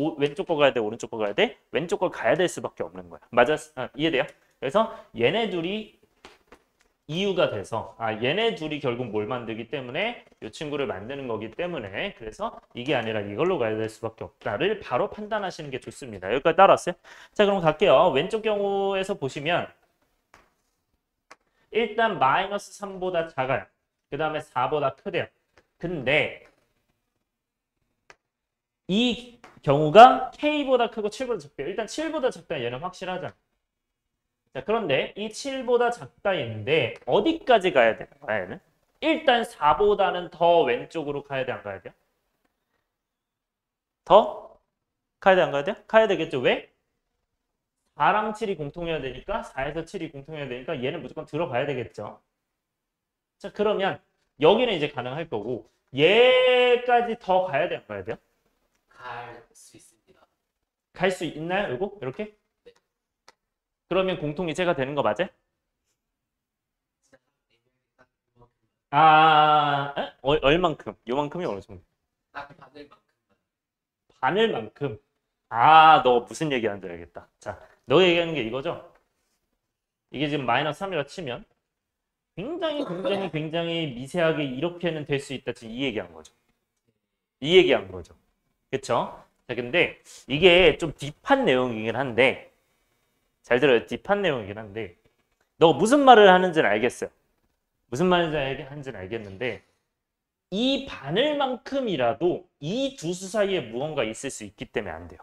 거 가야 돼, 오른쪽 거 가야 돼? 왼쪽 거 가야 될 수밖에 없는 거야. 맞아? 이해돼요? 그래서 얘네 둘이 이유가 돼서 얘네 둘이 결국 뭘 만들기 때문에 이 친구를 만드는 거기 때문에 그래서 이게 아니라 이걸로 가야 될 수밖에 없다를 바로 판단하시는 게 좋습니다. 여기까지 따라왔어요? 자, 그럼 갈게요. 왼쪽 경우에서 보시면 일단 마이너스 3보다 작아요. 그 다음에 4보다 크대요. 근데 이 경우가 K보다 크고 7보다 작대요. 일단 7보다 작다 얘는 확실하잖아. 자, 그런데 이 7보다 작다인데 어디까지 가야 되는 거야, 얘는? 일단 4보다는 더 왼쪽으로 가야 돼, 안 가야 돼요? 더? 가야 돼, 안 가야 돼요? 가야 되겠죠. 왜? 4랑 7이 공통이어야 되니까 4에서 7이 공통이어야 되니까 얘는 무조건 들어가야 되겠죠. 자, 그러면 여기는 이제 가능할 거고 얘까지 더 가야 돼, 안 가야 돼요? 갈 수 있습니다. 갈 수 있나요, 이거? 이렇게? 그러면 공통이체가 되는 거 맞아요? 얼만큼? 요만큼이 어느 정도? 딱 바늘만큼만. 바늘만큼. 너 무슨 얘기하는지 알겠다. 자, 너 얘기하는 게 이거죠? 이게 지금 마이너스 3이라 치면 굉장히 미세하게 이렇게는 될 수 있다. 지금 이 얘기한 거죠. 이 얘기한 거죠. 그쵸? 자, 근데 이게 좀 딥한 내용이긴 한데 잘 들어요. 딥한 내용이긴 한데 너 무슨 말을 하는지는 알겠어요. 무슨 말인지 하는지는 알겠는데 이 바늘만큼이라도 이 두 수 사이에 무언가 있을 수 있기 때문에 안 돼요.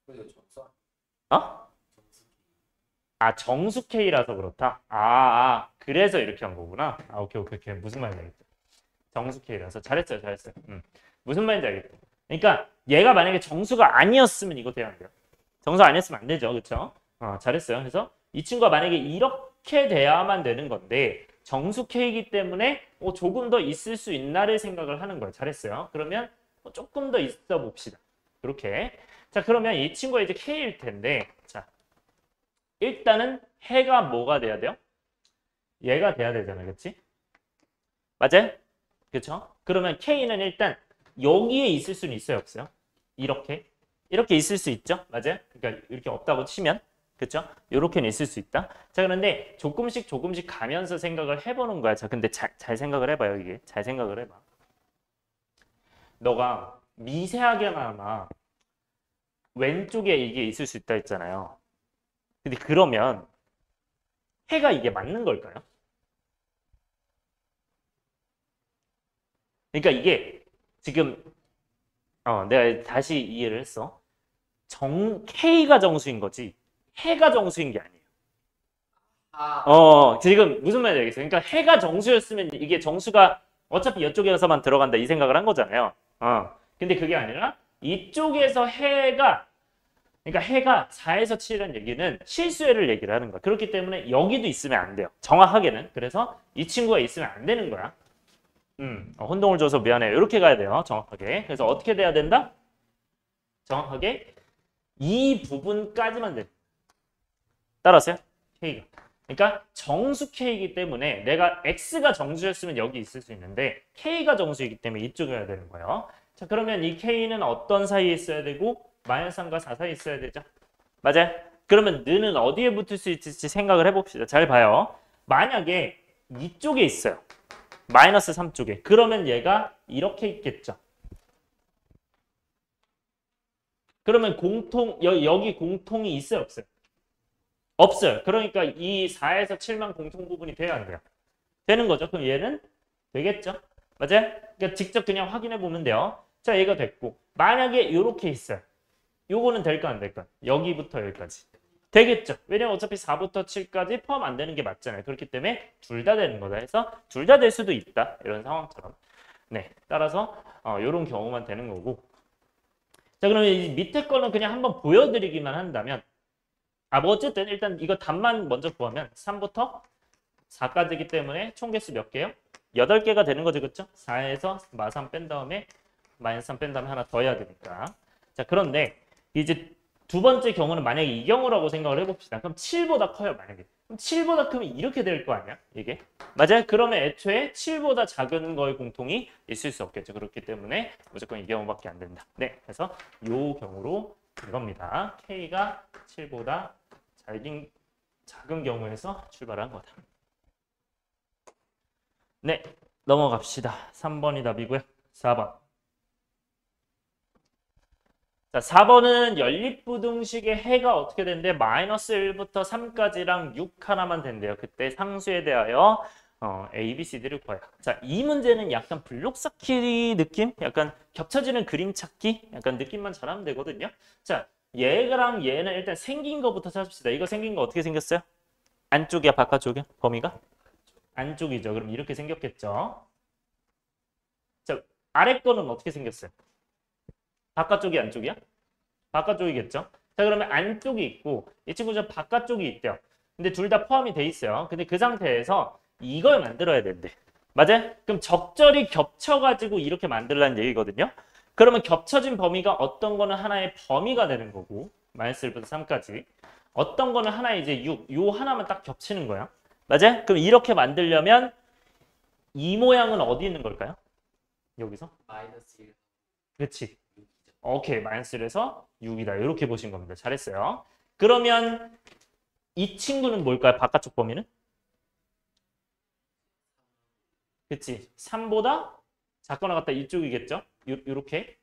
그리고 점수. 어? 정수 K라서 그렇다? 그래서 이렇게 한 거구나. 오케이. 무슨 말인지 알겠다. 정수 K라서. 잘했어요. 무슨 말인지 알겠다. 그러니까 얘가 만약에 정수가 아니었으면 이거 돼야 안 돼요. 정수 아니었으면 안 되죠. 그쵸? 잘했어요. 그래서 이 친구가 만약에 이렇게 돼야만 되는 건데 정수 K이기 때문에 조금 더 있을 수 있나를 생각을 하는 거예요. 잘했어요. 그러면 조금 더 있어 봅시다. 이렇게. 자, 그러면 이 친구가 이제 K일 텐데 자, 일단은 해가 뭐가 돼야 돼요? 얘가 돼야 되잖아요. 그치? 맞아요? 그쵸? 그러면 K는 일단 여기에 있을 수는 있어요? 없어요? 이렇게 있을 수 있죠? 맞아요? 그러니까 이렇게 없다고 치면 그쵸? 이렇게는 있을 수 있다. 자, 그런데 조금씩 가면서 생각을 해보는 거야. 자, 근데 잘 생각을 해봐요. 이게 잘 생각을 해봐. 너가 미세하게나마 왼쪽에 이게 있을 수 있다 했잖아요. 근데 그러면 해가 이게 맞는 걸까요? 그러니까 이게 지금 내가 다시 이해를 했어. K가 정수인 거지 해가 정수인 게 아니에요. 지금 무슨 말인지 알겠어요. 그러니까 해가 정수였으면 이게 정수가 어차피 이쪽에서만 들어간다 이 생각을 한 거잖아요. 근데 그게 아니라 이쪽에서 그러니까 해가 4에서 7이라는 얘기는 실수해를 얘기를 하는 거야. 그렇기 때문에 여기도 있으면 안 돼요. 정확하게는. 그래서 이 친구가 있으면 안 되는 거야. 혼동을 줘서 미안해요. 이렇게 가야 돼요. 정확하게. 그래서 어떻게 돼야 된다? 정확하게 이 부분까지만 돼. 따라하세요? K가. 그러니까 정수 K이기 때문에 내가 X가 정수였으면 여기 있을 수 있는데 K가 정수이기 때문에 이쪽에 가야 되는 거예요. 자, 그러면 이 K는 어떤 사이에 있어야 되고 마이너스 3과 4 사이에 있어야 되죠? 맞아요? 그러면 너는 어디에 붙을 수 있을지 생각을 해봅시다. 잘 봐요. 만약에 이쪽에 있어요. 마이너스 3 쪽에. 그러면 얘가 이렇게 있겠죠. 그러면 여기 공통이 있어요? 없어요? 없어요. 그러니까 이 4에서 7만 공통 부분이 돼야 안 돼요. 되는 거죠. 그럼 얘는 되겠죠. 맞아요? 그러니까 직접 그냥 확인해 보면 돼요. 자, 얘가 됐고 만약에 이렇게 있어요. 요거는 될까 안 될까? 여기부터 여기까지. 되겠죠. 왜냐면 어차피 4부터 7까지 포함 안 되는 게 맞잖아요. 그렇기 때문에 둘 다 되는 거다 해서 둘 다 될 수도 있다. 이런 상황처럼. 네. 따라서 이런 경우만 되는 거고. 자, 그러면 이 밑에 거는 그냥 한번 보여드리기만 한다면 뭐 어쨌든 일단 이거 답만 먼저 구하면 3부터 4까지이기 때문에 총 개수 몇 개요? 8개가 되는 거죠. 그렇죠? 4에서 마3 뺀 다음에 마이너스 3 뺀 다음에 하나 더 해야 되니까. 자, 그런데 이제 두 번째 경우는 만약에 이 경우라고 생각을 해봅시다. 그럼 7보다 커요, 만약에. 그럼 7보다 크면 이렇게 될 거 아니야, 이게? 맞아요? 그러면 애초에 7보다 작은 거의 공통이 있을 수 없겠죠. 그렇기 때문에 무조건 이 경우밖에 안 된다. 네, 그래서 이 경우로 이겁니다. K가 7보다 작은 경우에서 출발한 거다. 네, 넘어갑시다. 3번이 답이고요. 4번. 자, 4번은 연립부등식의 해가 어떻게 된대? 마이너스 1부터 3까지랑 6 하나만 된대요. 그때 상수에 대하여 A, B, C, D를 구해요. 자, 이 문제는 약간 블록 쌓기 느낌? 약간 겹쳐지는 그림 찾기? 약간 느낌만 잘하면 되거든요. 자, 얘랑 얘는 일단 생긴 거부터 찾읍시다. 이거 생긴 거 어떻게 생겼어요? 안쪽이야, 바깥쪽이야? 범위가? 안쪽이죠. 그럼 이렇게 생겼겠죠. 자, 아래 거는 어떻게 생겼어요? 바깥쪽이 안쪽이야? 바깥쪽이겠죠. 자, 그러면 안쪽이 있고 이 친구 좀 바깥쪽이 있대요. 근데 둘 다 포함이 돼 있어요. 근데 그 상태에서 이걸 만들어야 된대. 맞아요? 그럼 적절히 겹쳐가지고 이렇게 만들라는 얘기거든요. 그러면 겹쳐진 범위가 어떤 거는 하나의 범위가 되는 거고 마이너스 1부터 3까지 어떤 거는 하나의 이제 6, 요 하나만 딱 겹치는 거야. 맞아요? 그럼 이렇게 만들려면 이 모양은 어디 있는 걸까요? 여기서? 마이너스 1. 그렇지. 오케이, 마이너스 1에서 6이다. 이렇게 보신 겁니다. 잘했어요. 그러면 이 친구는 뭘까요? 바깥쪽 범위는? 그치. 3보다 작거나 같다 이쪽이겠죠? 요렇게.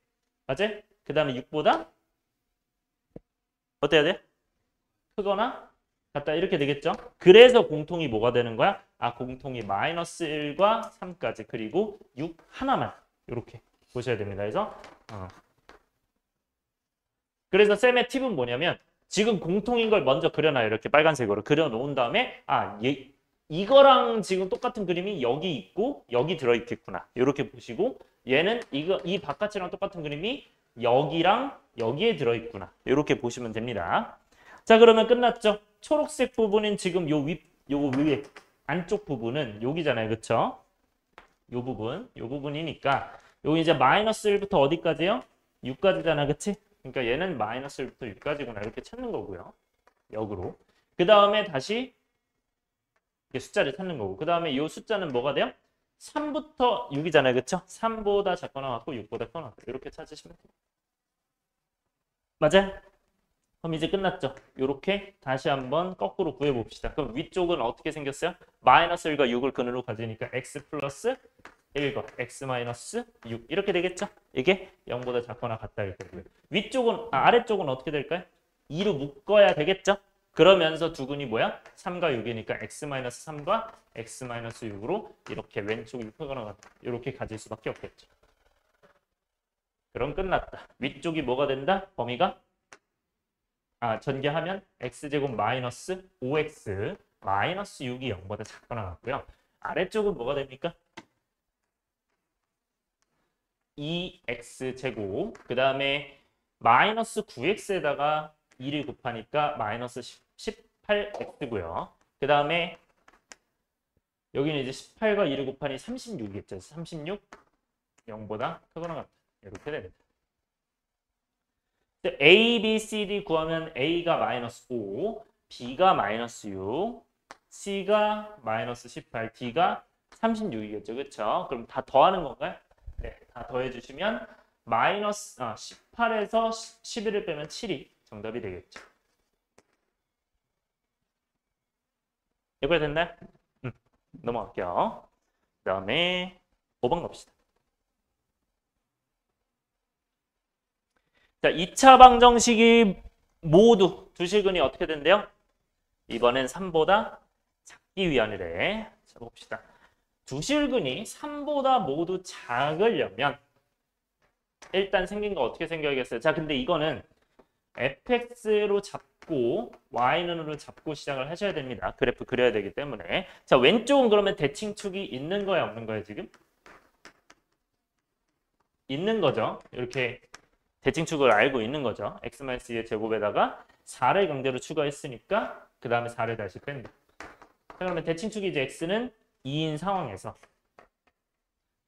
맞지? 그 다음에 6보다 어때야 돼? 크거나 같다 이렇게 되겠죠? 그래서 공통이 뭐가 되는 거야? 아, 공통이 마이너스 1과 3까지 그리고 6 하나만 이렇게 보셔야 됩니다. 그래서 쌤의 팁은 뭐냐면 지금 공통인 걸 먼저 그려놔요. 이렇게 빨간색으로 그려놓은 다음에 이거랑 지금 똑같은 그림이 여기 있고 여기 들어있겠구나. 이렇게 보시고 얘는 이 바깥이랑 똑같은 그림이 여기랑 여기에 들어있구나. 이렇게 보시면 됩니다. 자, 그러면 끝났죠? 초록색 부분인 지금 요 위에 안쪽 부분은 여기잖아요. 그쵸? 요 부분이니까 여기 이제 마이너스 1부터 어디까지요? 6까지잖아. 그치? 그러니까 얘는 마이너스 1부터 6까지구나. 이렇게 찾는 거고요. 역으로. 그 다음에 다시 숫자를 찾는 거고. 그 다음에 이 숫자는 뭐가 돼요? 3부터 6이잖아요. 그쵸? 3보다 작거나 같고 6보다 커나 같고. 이렇게 찾으시면 돼요. 맞아요? 그럼 이제 끝났죠? 이렇게 다시 한번 거꾸로 구해봅시다. 그럼 위쪽은 어떻게 생겼어요? 마이너스 1과 6을 근으로 가지니까 x 플러스 1과 x 마이너스 6 이렇게 되겠죠? 이게 0보다 작거나 같다 이렇게 되고요. 아래쪽은 어떻게 될까요? 2로 묶어야 되겠죠? 그러면서 두근이 뭐야? 3과 6이니까 x 마이너스 3과 x 마이너스 6으로 이렇게 왼쪽이 크거나 같다. 이렇게 가질 수밖에 없겠죠. 그럼 끝났다. 위쪽이 뭐가 된다? 범위가? 전개하면 x제곱 마이너스 5x 마이너스 6이 0보다 작거나 같고요. 아래쪽은 뭐가 됩니까? 2x제곱 그 다음에 마이너스 9x에다가 2를 곱하니까 마이너스 18x고요. 그 다음에 여기는 이제 18과 2를 곱하니 36이겠죠. 36, 0보다 크거나 같다. 이렇게 됩니다. A, B, C, D 구하면 A가 마이너스 5, B가 마이너스 6, C가 마이너스 18, D가 36이겠죠. 그렇죠? 그럼 다 더하는 건가요? 네, 다 더해주시면 마이너스 18에서 11을 빼면 7이 정답이 되겠죠. 여기까지 됐나요? 넘어갈게요. 그 다음에 5번 갑시다. 자, 2차 방정식이 모두 두 실근이 어떻게 된대요? 이번엔 3보다 작기 위함이래. 자, 봅시다. 두 실근이 3보다 모두 작으려면 일단 생긴 거 어떻게 생겨야겠어요? 자, 근데 이거는 fx로 잡고 y는으로 잡고 시작을 하셔야 됩니다. 그래프 그려야 되기 때문에. 자, 왼쪽은 그러면 대칭축이 있는 거야, 없는 거야, 지금? 있는 거죠. 이렇게 대칭축을 알고 있는 거죠. x-2의 제곱에다가 4를 강제로 추가했으니까 그 다음에 4를 다시 뺀다. 그러면 대칭축이 이제 x는 2인 상황에서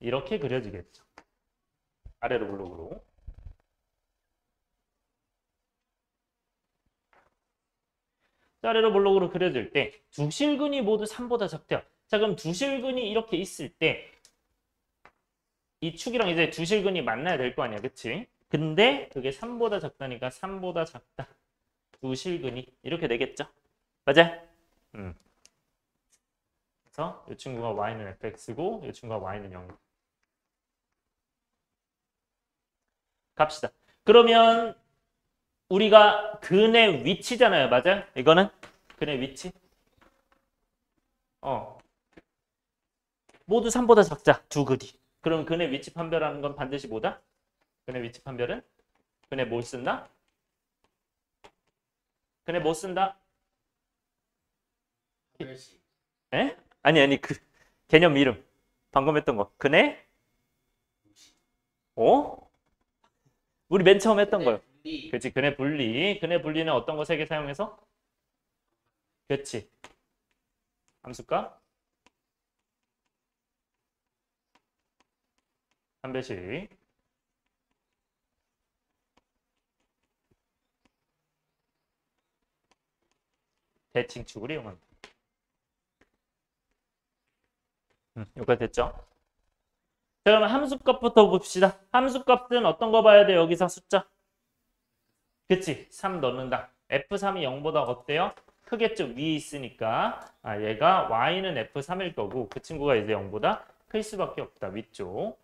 이렇게 그려지겠죠. 아래로 블록으로. 아래로 블록으로 그려질 때 두 실근이 모두 3보다 작대요. 자, 그럼 두 실근이 이렇게 있을 때 이 축이랑 이제 두 실근이 만나야 될 거 아니야, 그치? 근데 그게 3보다 작다니까 3보다 작다. 두 실근이 이렇게 되겠죠? 맞아? 그래서 이 친구가 y는 fx고 이 친구가 y는 0. 갑시다. 그러면 우리가 근의 위치잖아요. 맞아? 이거는 근의 위치. 모두 3보다 작자. 두 근이. 그럼 근의 위치 판별하는 건 반드시 뭐다? 근의 위치 판별은? 근의 뭘 쓴다? 근의 뭐 쓴다? 판별식. 에? 아니 그 개념 이름. 방금 했던 거. 근의? 우리 맨 처음 했던 거요. 분리. 그렇지. 근의 분리. 근의 분리는 어떤 거 세 개 사용해서? 그렇지. 함수값. 판별식. 대칭축을 이용한다. 여기까지 됐죠? 자, 그러면 함수값부터 봅시다. 함수값은 어떤 거 봐야 돼? 여기서 숫자. 그치? 3 넣는다. F3이 0보다 어때요? 크겠죠? 위에 있으니까. 얘가 Y는 F3일 거고 그 친구가 이제 0보다 클 수밖에 없다. 위쪽.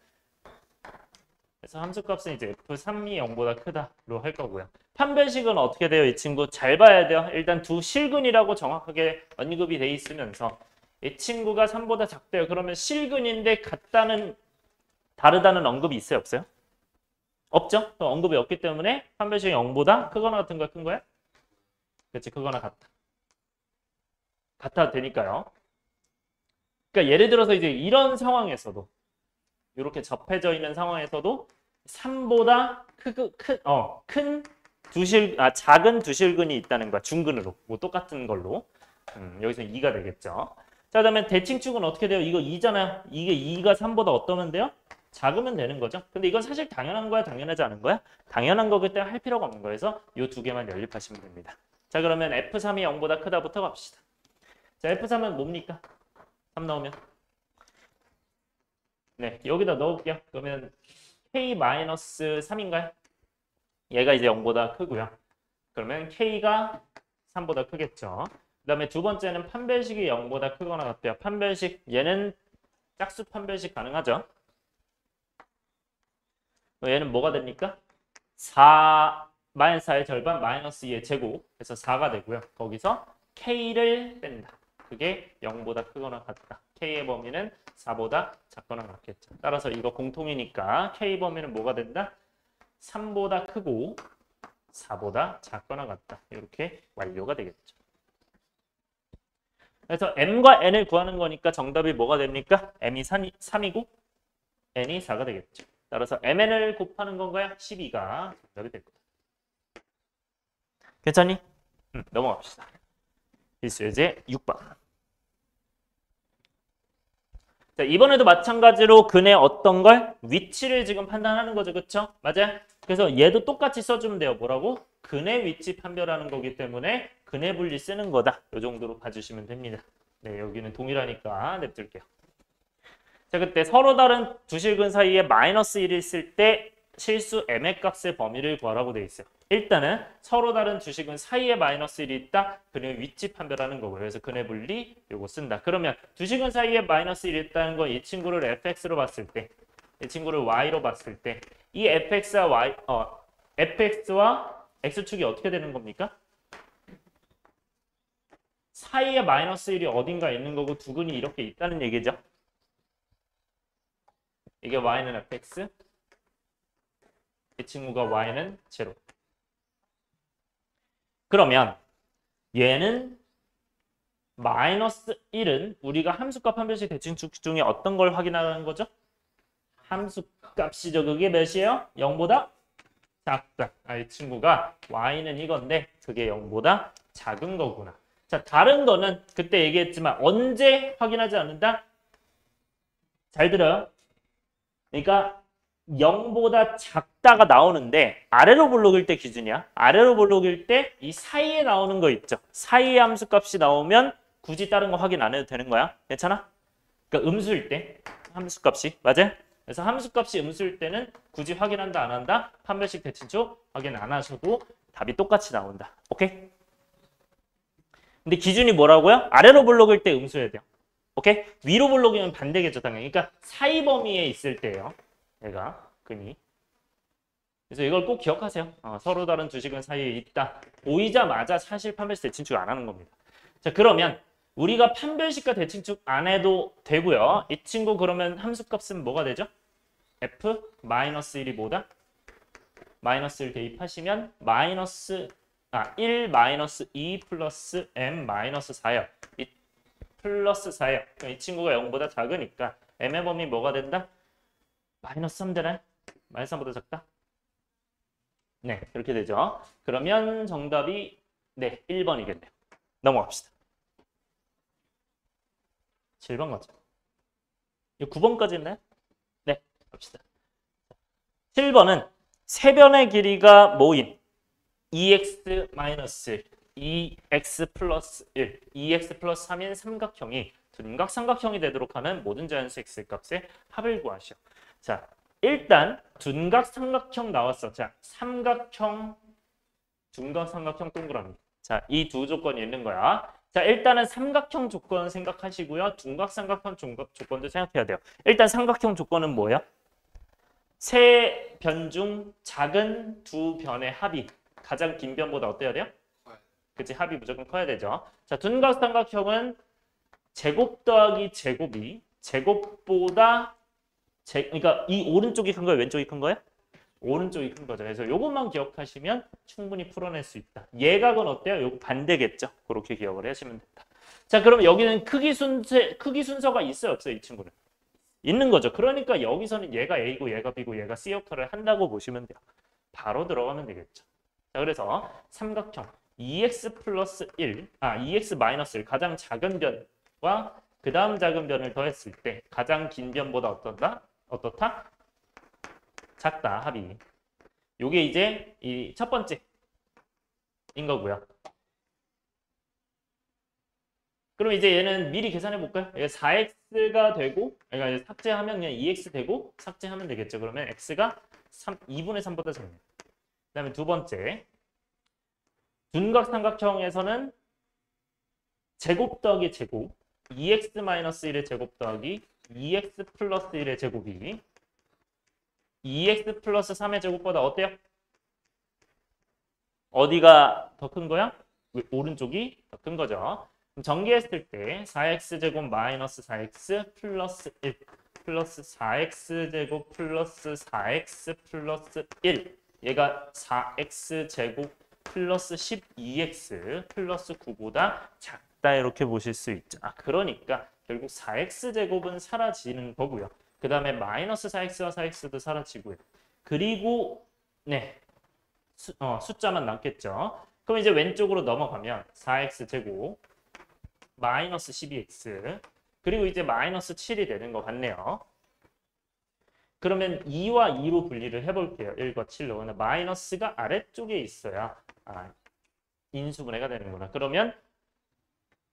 그래서 함수값은 이제 F3이 0보다 크다로 할 거고요. 판별식은 어떻게 돼요? 이 친구 잘 봐야 돼요. 일단 두 실근이라고 정확하게 언급이 돼 있으면서 이 친구가 3보다 작대요. 그러면 실근인데 다르다는 언급이 있어요? 없어요? 없죠? 언급이 없기 때문에 판별식이 0보다 크거나 같은 거야? 큰 거야? 그렇지, 크거나 같다. 같아도 되니까요. 그러니까 예를 들어서 이제 이런 상황에서도 이렇게 접해져 있는 상황에서도 3보다 작은 두 실근이 있다는 거야. 중근으로. 뭐 똑같은 걸로. 여기서 2가 되겠죠. 자, 그다음에 대칭축은 어떻게 돼요? 이거 2잖아요. 이게 2가 3보다 어떠면 돼요? 작으면 되는 거죠. 근데 이건 사실 당연한 거야? 당연하지 않은 거야? 당연한 거기 때문에 할 필요가 없는 거여서 이 두 개만 연립하시면 됩니다. 자, 그러면 F3이 0보다 크다부터 갑시다. 자, F3은 뭡니까? 3 넣으면. 네, 여기다 넣을게요. 그러면 K-3인가요? 얘가 이제 0보다 크고요. 그러면 K가 3보다 크겠죠. 그 다음에 두 번째는 판별식이 0보다 크거나 같대요. 판별식, 얘는 짝수 판별식 가능하죠. 얘는 뭐가 됩니까? 4의 절반 마이너스 2의 제곱. 그래서 4가 되고요. 거기서 K를 뺀다. 그게 0보다 크거나 같다. K의 범위는 4보다 작거나 같겠죠. 따라서 이거 공통이니까 K 범위는 뭐가 된다? 3보다 크고 4보다 작거나 같다. 이렇게 완료가 되겠죠. 그래서 M과 N을 구하는 거니까 정답이 뭐가 됩니까? M이 3이고 N이 4가 되겠죠. 따라서 MN을 곱하는 건가요? 12가 정답이 될 거다. 괜찮니? 넘어갑시다. 필수예제 6번. 자, 이번에도 마찬가지로 근의 어떤 걸? 위치를 지금 판단하는 거죠. 그쵸? 맞아요? 그래서 얘도 똑같이 써주면 돼요. 뭐라고? 근의 위치 판별하는 거기 때문에 근의 분리 쓰는 거다. 이 정도로 봐주시면 됩니다. 네, 여기는 동일하니까 냅둘게요. 자, 그때 서로 다른 두 실근 사이에 마이너스 1이 있을 때 실수 m의 값의 범위를 구하라고 되어 있어요. 일단은 서로 다른 두 실근 사이에 마이너스 1이 있다. 근의 위치 판별하는 거고요. 그래서 근의 분리 요거 쓴다. 그러면 두 실근 사이에 마이너스 1이 있다는 건 이 친구를 fx로 봤을 때, 이 친구를 y로 봤을 때 이 fx와 x축이 어떻게 되는 겁니까? 사이에 마이너스 1이 어딘가 있는 거고 두 근이 이렇게 있다는 얘기죠. 이게 y는 fx, 이 친구가 y는 0. 그러면 얘는 마이너스 1은 우리가 함수값 판별식 대칭축 중에 어떤 걸 확인하는 거죠? 함수값이죠. 그게 몇이에요? 0보다 작다. 이 친구가 y는 이건데 그게 0보다 작은 거구나. 자, 다른 거는 그때 얘기했지만 언제 확인하지 않는다? 잘 들어요. 그러니까 0보다 작다가 나오는데 아래로 볼록일 때 기준이야. 아래로 볼록일 때 이 사이에 나오는 거 있죠. 사이에 함수값이 나오면 굳이 다른 거 확인 안 해도 되는 거야. 괜찮아? 그러니까 음수일 때 함수값이 맞아요? 그래서 함수값이 음수일 때는 굳이 확인한다 안 한다? 판별식 대칭축 확인 안 하셔도 답이 똑같이 나온다. 오케이? 근데 기준이 뭐라고요? 아래로 볼록일 때 음수해야 돼요. 오케이? 위로 볼록이면 반대겠죠, 당연히. 그러니까 사이 범위에 있을 때예요. 얘가 근이. 그래서 이걸 꼭 기억하세요. 서로 다른 두 식은 사이에 있다. 보이자마자 사실 판별식 대칭축 안 하는 겁니다. 자, 그러면 우리가 판별식과 대칭축 안 해도 되고요. 이 친구 그러면 함수값은 뭐가 되죠? f-1이 뭐다? -1 대입하시면 -1-2 플러스 m-4요. 이 플러스 4요. 그러니까 이 친구가 0보다 작으니까 m의 범위 뭐가 된다? -3 되나요? -3보다 작다? 네, 이렇게 되죠. 그러면 정답이 네, 1번이겠네요. 넘어갑시다. 7번 가죠. 이거 9번까지 있나요? 네, 갑시다. 7번은 세변의 길이가 모인 2x 마이너스 2x 플러스 1, 2x 플러스 3인 삼각형이 둔각 삼각형이 되도록 하는 모든 자연수 x 값의 합을 구하시오. 자, 일단 둔각 삼각형 나왔어. 자, 삼각형, 둔각 삼각형 동그라미. 자, 이 두 조건이 있는 거야. 자, 일단은 삼각형 조건 생각하시고요. 둔각 삼각형 조건도 생각해야 돼요. 일단 삼각형 조건은 뭐예요? 세 변 중 작은 두 변의 합이 가장 긴 변보다 어때야 돼요? 그치, 합이 무조건 커야 되죠. 자, 둔각 삼각형은 제곱 더하기 제곱이 제곱보다 그러니까 이 오른쪽이 큰 거예요? 왼쪽이 큰 거예요? 오른쪽이 큰 거죠. 그래서 이것만 기억하시면 충분히 풀어낼 수 있다. 예각은 어때요? 요거 반대겠죠. 그렇게 기억을 하시면 된다. 자, 그럼 여기는 크기 순서가 있어요? 없어요? 이 친구는? 있는 거죠. 그러니까 여기서는 얘가 A고 얘가 B고 얘가 C 역할을 한다고 보시면 돼요. 바로 들어가면 되겠죠. 자, 그래서 삼각형 2x 플러스 1, 2x 마이너스 1 가장 작은 변과 그 다음 작은 변을 더했을 때 가장 긴 변보다 어떻다? 작다, 합이. 요게 이제 이 첫 번째인 거고요. 그럼 이제 얘는 미리 계산해 볼까요? 4x가 되고, 그러니까 이제 삭제하면 그냥 2x 되고, 삭제하면 되겠죠. 그러면 x가 2분의 3보다 작네요. 그 다음에 두 번째. 둔각 삼각형에서는 제곱 더하기 제곱, 2x-1의 제곱 더하기 2x 플러스 1의 제곱이 2x 플러스 3의 제곱보다 어때요? 어디가 더 큰 거야? 오른쪽이 더 큰 거죠. 그럼 전개했을 때 4x제곱 마이너스 4x 플러스 1 플러스 4x제곱 플러스 4x 플러스 1 얘가 4x제곱 플러스 12x 플러스 9보다 작다 이렇게 보실 수 있죠. 그러니까 결국 4x제곱은 사라지는 거고요. 그 다음에 마이너스 4x와 4x도 사라지고요. 그리고 네 숫자만 남겠죠. 그럼 이제 왼쪽으로 넘어가면 4x제곱 마이너스 12x 그리고 이제 마이너스 7이 되는 것 같네요. 그러면 2와 2로 분리를 해볼게요. 1과 7로. 근데 마이너스가 아래쪽에 있어야 인수분해가 되는구나. 그러면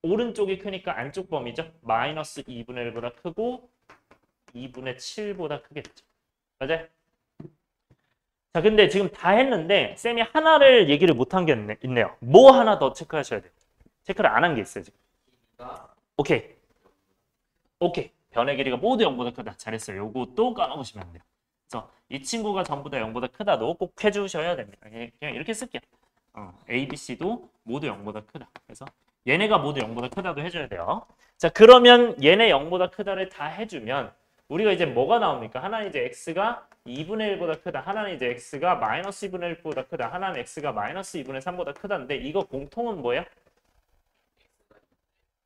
오른쪽이 크니까 안쪽 범위죠. 마이너스 2분의 1보다 크고 2분의 7보다 크겠죠. 맞아요? 자, 근데 지금 다 했는데 쌤이 하나를 얘기를 못한 게 있네요. 뭐 하나 더 체크하셔야 돼요. 체크를 안 한 게 있어요, 지금. 오케이. 변의 길이가 모두 0보다 크다. 잘했어요. 요것도 까먹으시면 안 돼요. 그래서 이 친구가 전부 다 0보다 크다도 꼭 해주셔야 됩니다. 그냥 이렇게 쓸게요. A, B, C도 모두 0보다 크다. 그래서 얘네가 모두 0보다 크다도 해줘야 돼요. 자, 그러면 얘네 0보다 크다를 다 해주면 우리가 이제 뭐가 나옵니까? 하나는 이제 x가 2분의 1보다 크다. 하나는 이제 x가 마이너스 2분의 1보다 크다. 하나는 x가 마이너스 2분의 3보다 크다인데 이거 공통은 뭐예요?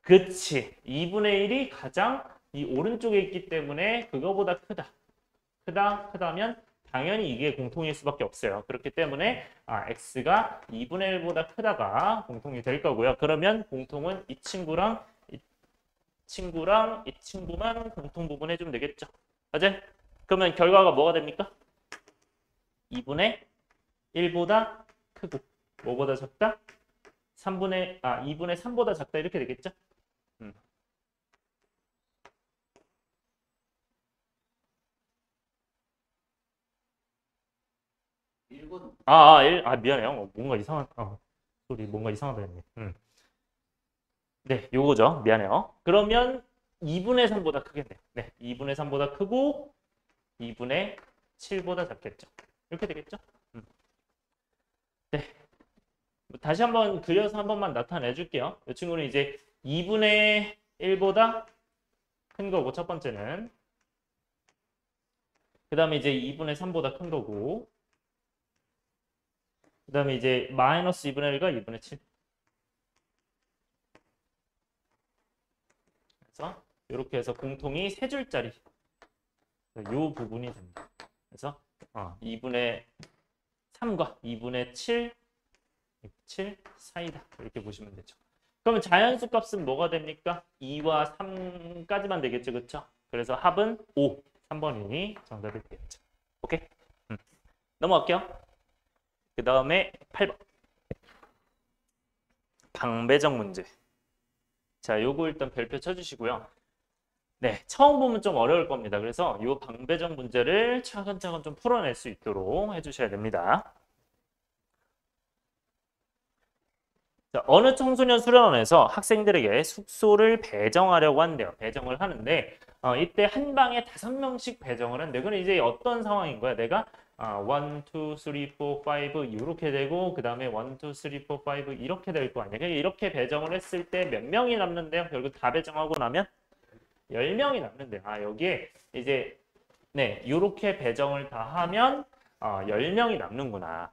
그치. 2분의 1이 가장 이 오른쪽에 있기 때문에 그거보다 크다면 당연히 이게 공통일 수밖에 없어요. 그렇기 때문에 x가 2분의 1보다 크다가 공통이 될 거고요. 그러면 공통은 이 친구랑 이 친구만 공통 부분 해주면 되겠죠. 맞아요? 그러면 결과가 뭐가 됩니까? 2분의 1보다 크고 뭐보다 작다? 2분의 3보다 작다 이렇게 되겠죠? 1군 미안해요. 뭔가 이상한 소리 뭔가 이상하다 했네. 네, 요거죠. 미안해요. 그러면 2분의 3보다 크겠네요. 네, 2분의 3보다 크고 2분의 7보다 작겠죠. 이렇게 되겠죠? 네. 다시 한번 그려서 한 번만 나타내 줄게요. 이 친구는 이제 2분의 1보다 큰 거고 첫 번째는 그 다음에 이제 2분의 3보다 큰 거고 그 다음에 이제 마이너스 2분의 1과 2분의 7 그래서 이렇게 해서 공통이 세 줄짜리 이 부분이 됩니다. 그래서 2분의 3과 2분의 7 사이다 이렇게 보시면 되죠. 그러면 자연수 값은 뭐가 됩니까? 2와 3까지만 되겠죠. 그렇죠? 그래서 합은 5, 3번이 정답이 되겠죠. 오케이? 넘어갈게요. 그 다음에 8번. 방배정 문제. 자, 요거 일단 별표 쳐주시고요. 네, 처음 보면 좀 어려울 겁니다. 그래서 요 방배정 문제를 차근차근 좀 풀어낼 수 있도록 해주셔야 됩니다. 자, 어느 청소년 수련원에서 학생들에게 숙소를 배정하려고 한대요. 배정을 하는데 이때 한 방에 5명씩 배정을 한대요. 그럼 이제 어떤 상황인 거야? 내가 1, 2, 3, 4, 5 이렇게 되고 그 다음에 1, 2, 3, 4, 5 이렇게 될 거 아니야. 이렇게 배정을 했을 때 몇 명이 남는데요? 결국 다 배정하고 나면 10명이 남는데요. 여기에 이제 네, 이렇게 배정을 다 하면 10명이 남는구나.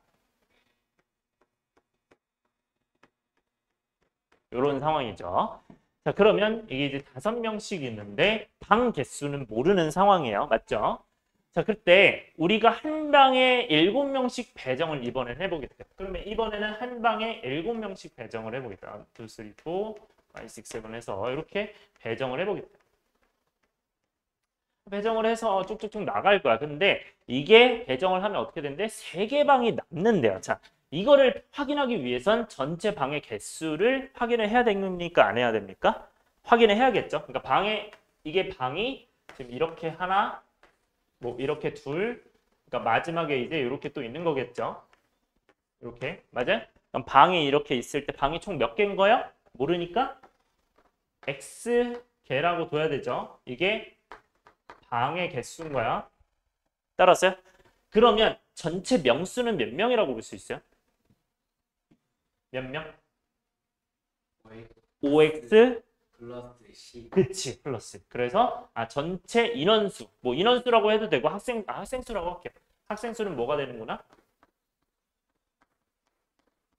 이런 상황이죠. 자, 그러면 이게 이제 5명씩 있는데 방 개수는 모르는 상황이에요. 맞죠? 자, 그때 우리가 한 방에 7명씩 배정을 이번엔 해보겠다. 그러면 이번에는 한 방에 7명씩 배정을 해보겠다. 1, 2, 3, 4, 5, 6, 7 해서 이렇게 배정을 해보겠다. 배정을 해서 쭉쭉쭉 나갈 거야. 근데 이게 배정을 하면 어떻게 되는데 3개 방이 남는데요. 자, 이거를 확인하기 위해선 전체 방의 개수를 확인을 해야 됩니까? 안 해야 됩니까? 확인을 해야겠죠. 그러니까 이게 방이 지금 이렇게 하나, 뭐 이렇게 둘, 그러니까 마지막에 이제 이렇게 또 있는 거겠죠. 이렇게 맞아요? 그럼 방이 이렇게 있을 때 방이 총 몇 개인 거예요? 모르니까 x 개라고 둬야 되죠. 이게 방의 개수인 거야. 따랐어요? 그러면 전체 명수는 몇 명이라고 볼 수 있어요? 몇 명? 5x 플러스 C 그치 플러스. 그래서 전체 인원수 뭐 인원수라고 해도 되고 학생수라고 할게요. 학생수는 뭐가 되는구나?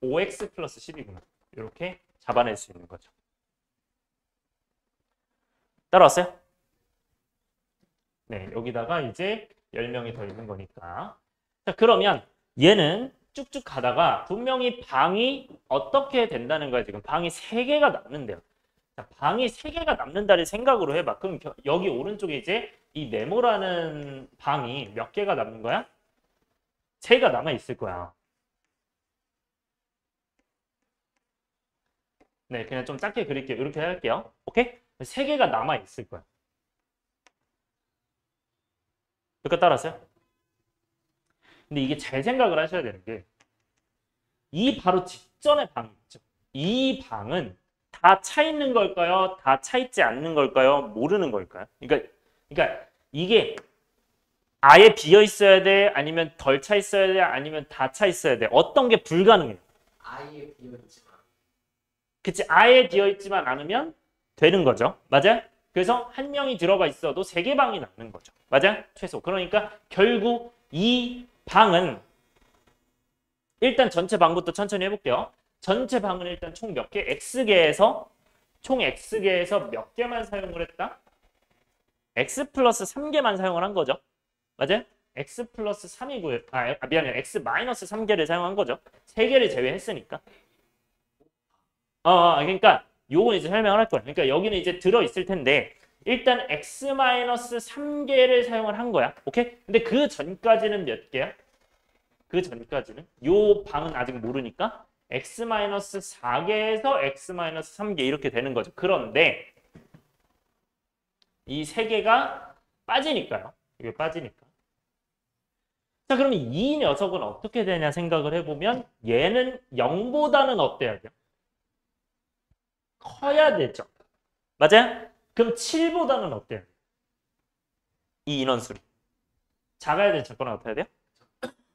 5x 플러스 10이구나. 이렇게 잡아낼 수 있는 거죠. 따라왔어요? 네, 여기다가 이제 10명이 더 있는 거니까. 자, 그러면 얘는 쭉쭉 가다가 분명히 방이 어떻게 된다는 거야. 지금 방이 3개가 남는데요. 자, 방이 3개가 남는다를 생각으로 해봐. 그럼 여기 오른쪽에 이제 이 네모라는 방이 몇 개가 남는 거야? 3개가 남아 있을 거야. 네, 그냥 좀 작게 그릴게요. 이렇게 할게요. 오케이? 3개가 남아 있을 거야. 여기까지 따라서요? 근데 이게 잘 생각을 하셔야 되는 게 이 바로 직전의 방이 있죠. 이 방은 다 차 있는 걸까요? 다 차 있지 않는 걸까요? 모르는 걸까요? 그러니까 이게 아예 비어 있어야 돼? 아니면 덜 차 있어야 돼? 아니면 다 차 있어야 돼? 어떤 게 불가능해요? 아예 비어있지만 그치? 아예 비어 있지만 않으면 되는 거죠. 맞아요? 그래서 한 명이 들어가 있어도 3개 방이 남는 거죠. 맞아요? 최소. 그러니까 결국 이 방은 일단 전체 방부터 천천히 해볼게요. 전체 방은 일단 총 몇 개? X개에서 총 X개에서 몇 개만 사용을 했다? X 플러스 3개만 사용을 한 거죠. 맞아요? X 플러스 3이고요. 미안해요. X 마이너스 3개를 사용한 거죠. 3개를 제외했으니까. 그러니까 요건 이제 설명을 할 거예요. 그러니까 여기는 이제 들어있을 텐데 일단 x-3개를 사용을 한 거야. 오케이? 근데 그 전까지는 몇 개야? 그 전까지는 요 방은 아직 모르니까 x-4개에서 x-3개 이렇게 되는 거죠. 그런데 이 세 개가 빠지니까요. 이게 빠지니까. 자, 그러면 이 녀석은 어떻게 되냐 생각을 해보면 얘는 0보다는 어때야 돼요? 커야 되죠. 맞아요? 그럼 7보다는 어때요? 이 인원수를. 작아야 되죠? 작거나 같아야 돼요?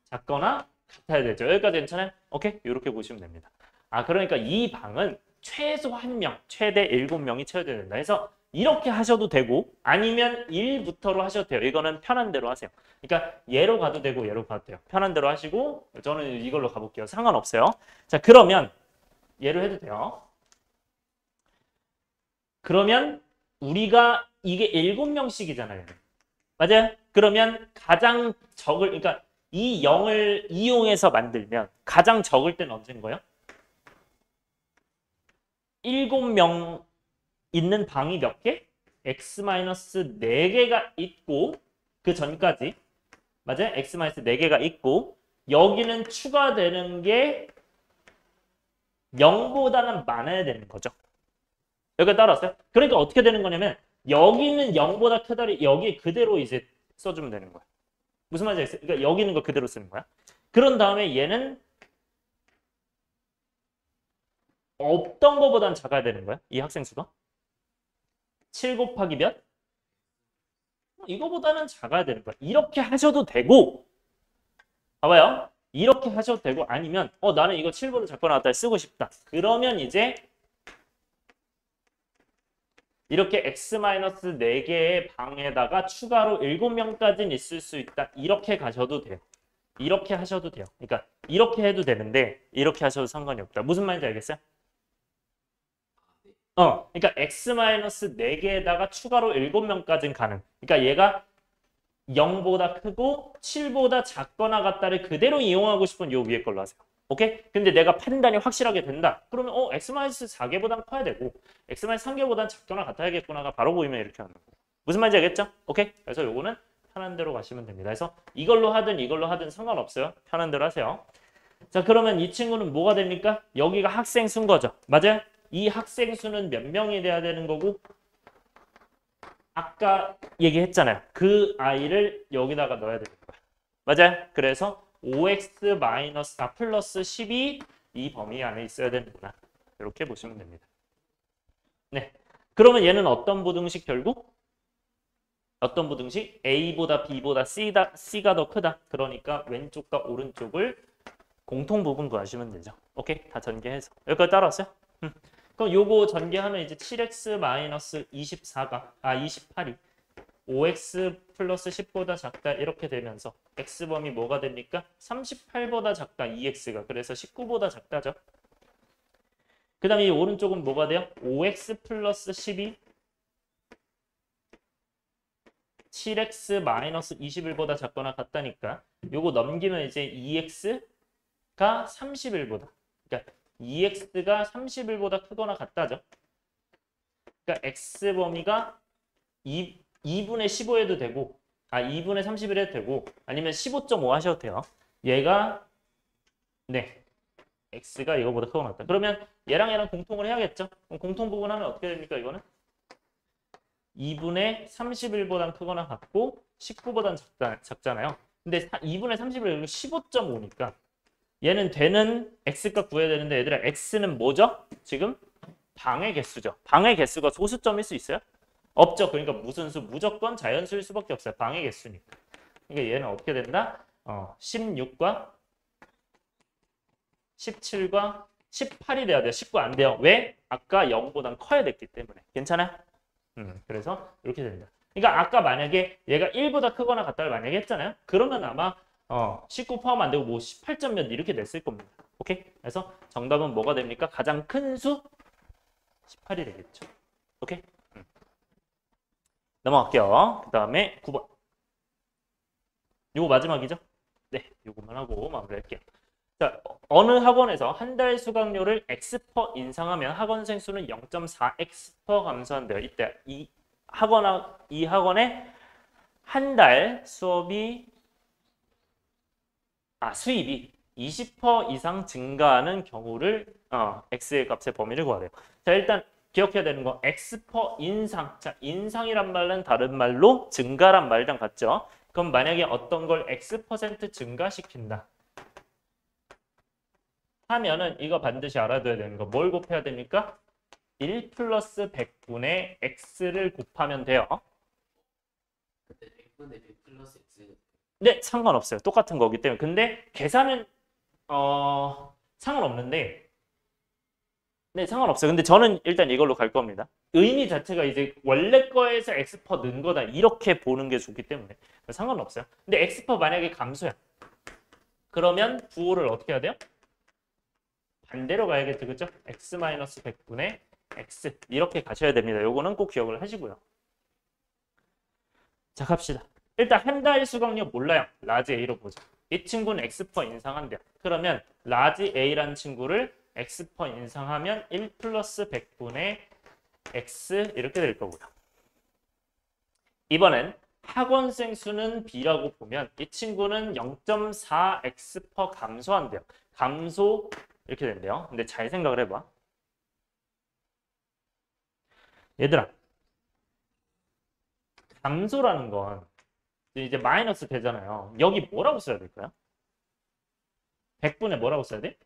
작거나 같아야 되죠. 여기까지 괜찮아요? 오케이? 이렇게 보시면 됩니다. 아, 그러니까 이 방은 최소 1명, 최대 7명이 채워져야 된다. 해서 이렇게 하셔도 되고 아니면 1부터로 하셔도 돼요. 이거는 편한 대로 하세요. 그러니까 얘로 가도 되고 얘로 가도 돼요. 편한 대로 하시고 저는 이걸로 가볼게요. 상관없어요. 자, 그러면 얘로 해도 돼요. 그러면 우리가 이게 7명씩이잖아요. 맞아요? 그러면 가장 적을, 그러니까 이 0을 이용해서 만들면 가장 적을 때는 언제인 거예요? 7명 있는 방이 몇 개? x-4개가 있고 그 전까지 맞아요? x-4개가 있고 여기는 추가되는 게 0보다는 많아야 되는 거죠. 여기가 따라왔어요? 그러니까 어떻게 되는 거냐면 여기는 0보다 크다리 여기 그대로 이제 써주면 되는 거야. 무슨 말인지 알겠어요? 그러니까 여기 있는 거 그대로 쓰는 거야. 그런 다음에 얘는 없던 거보단 작아야 되는 거야. 이 학생 수가. 7 곱하기 몇? 이거보다는 작아야 되는 거야. 이렇게 하셔도 되고 봐봐요. 이렇게 하셔도 되고 아니면 나는 이거 7보다 작거나 같다 쓰고 싶다. 그러면 이제 이렇게 x-4개의 방에다가 추가로 7명까지는 있을 수 있다. 이렇게 가셔도 돼요. 이렇게 하셔도 돼요. 그러니까 이렇게 해도 되는데 이렇게 하셔도 상관이 없다. 무슨 말인지 알겠어요? 그러니까 x-4개에다가 추가로 7명까지는 가능. 그러니까 얘가 0보다 크고 7보다 작거나 같다를 그대로 이용하고 싶은 요 위에 걸로 하세요. 오케이? 근데 내가 판단이 확실하게 된다. 그러면 x-4개보단 커야 되고 x-3개보단 작거나 같아야겠구나가 바로 보이면 이렇게 하는 거고. 무슨 말인지 알겠죠? 오케이? 그래서 요거는 편한 대로 가시면 됩니다. 그래서 이걸로 하든 상관없어요. 편한 대로 하세요. 자, 그러면 이 친구는 뭐가 됩니까? 여기가 학생 수인 거죠. 맞아요? 이 학생 수는 몇 명이 돼야 되는 거고 아까 얘기했잖아요. 그 아이를 여기다가 넣어야 되는 거야. 맞아요? 그래서 5x 플러스 10이 이 범위 안에 있어야 되는구나. 이렇게 보시면 됩니다. 네. 그러면 얘는 어떤 부등식 결국? 어떤 부등식? A보다 B보다 C가 더 크다. 그러니까 왼쪽과 오른쪽을 공통 부분 구하시면 되죠. 오케이? 다 전개해서. 여기까지 따라왔어요? 그럼 요거 전개하면 이제 28이 5x 플러스 10보다 작다 이렇게 되면서 x범위 뭐가 됩니까? 38보다 작다 2x가 그래서 19보다 작다죠. 그 다음에 이 오른쪽은 뭐가 돼요? 5x 플러스 10이 7x 마이너스 21보다 작거나 같다니까 요거 넘기면 이제 2x가 31보다 그러니까 2x가 31보다 크거나 같다죠. 그러니까 x범위가 2분의 15 해도 되고 2분의 31 해도 되고 아니면 15.5 하셔도 돼요. 얘가 네 x가 이거보다 크거나 같다. 그러면 얘랑 공통을 해야겠죠. 그럼 공통 부분 하면 어떻게 됩니까? 이거는 2분의 31보다 크거나 같고 19보다 작잖아요. 근데 2분의 31은 15.5니까 얘는 되는 x값 구해야 되는데 얘들아 x는 뭐죠? 지금 방의 개수죠. 방의 개수가 소수점일 수 있어요? 없죠. 그러니까 무슨 수? 무조건 자연수일 수밖에 없어요. 방의 개수니까. 그러니까 얘는 어떻게 된다? 16과 17과 18이 돼야 돼요. 19 안 돼요. 왜? 아까 0보단 커야 됐기 때문에. 괜찮아요? 그래서 이렇게 됩니다. 그러니까 아까 만약에 얘가 1보다 크거나 같다를 만약에 했잖아요. 그러면 아마 19 포함 안 되고 뭐 18점 몇 이렇게 됐을 겁니다. 오케이? 그래서 정답은 뭐가 됩니까? 가장 큰 수 18이 되겠죠. 오케이? 넘어갈게요. 그 다음에 9번. 요거 마지막이죠? 네, 요것만 하고 마무리할게요. 자, 어느 학원에서 한 달 수강료를 X% 인상하면 학원생 수는 0.4X% 감소한대요. 이때 이 이 학원에 한 달 수입이 20% 이상 증가하는 경우를 x의 값의 범위를 구하래요. 자, 일단 기억해야 되는 거 x% 인상. 자, 인상이란 말은 다른 말로 증가란 말이랑 같죠. 그럼 만약에 어떤 걸 x% 증가시킨다 하면은 이거 반드시 알아둬야 되는 거 뭘 곱해야 됩니까? 1 플러스 100분의 x를 곱하면 돼요. 근데 100분의 100 플러스 x. 네, 상관없어요. 똑같은 거기 때문에. 근데 계산은 상관없는데 네, 상관없어요. 근데 저는 일단 이걸로 갈 겁니다. 의미 자체가 이제 원래 거에서 x% 는 거다 이렇게 보는 게 좋기 때문에 상관없어요. 근데 x% 만약에 감소야. 그러면 부호를 어떻게 해야 돼요? 반대로 가야겠죠. 그죠? x-100분의 x 이렇게 가셔야 됩니다. 요거는 꼭 기억을 하시고요. 자, 갑시다. 일단 한 달 수강료 몰라요. 라지 A로 보죠. 이 친구는 x% 인상한대요. 그러면 라지 A라는 친구를 x% 인상하면 1 플러스 100분의 x 이렇게 될 거고요. 이번엔 학원생 수는 B라고 보면 이 친구는 0.4x% 감소한대요. 감소 이렇게 된대요. 근데 잘 생각을 해봐. 얘들아, 감소라는 건 이제 마이너스 되잖아요. 여기 뭐라고 써야 될까요? 100분의 뭐라고 써야 돼?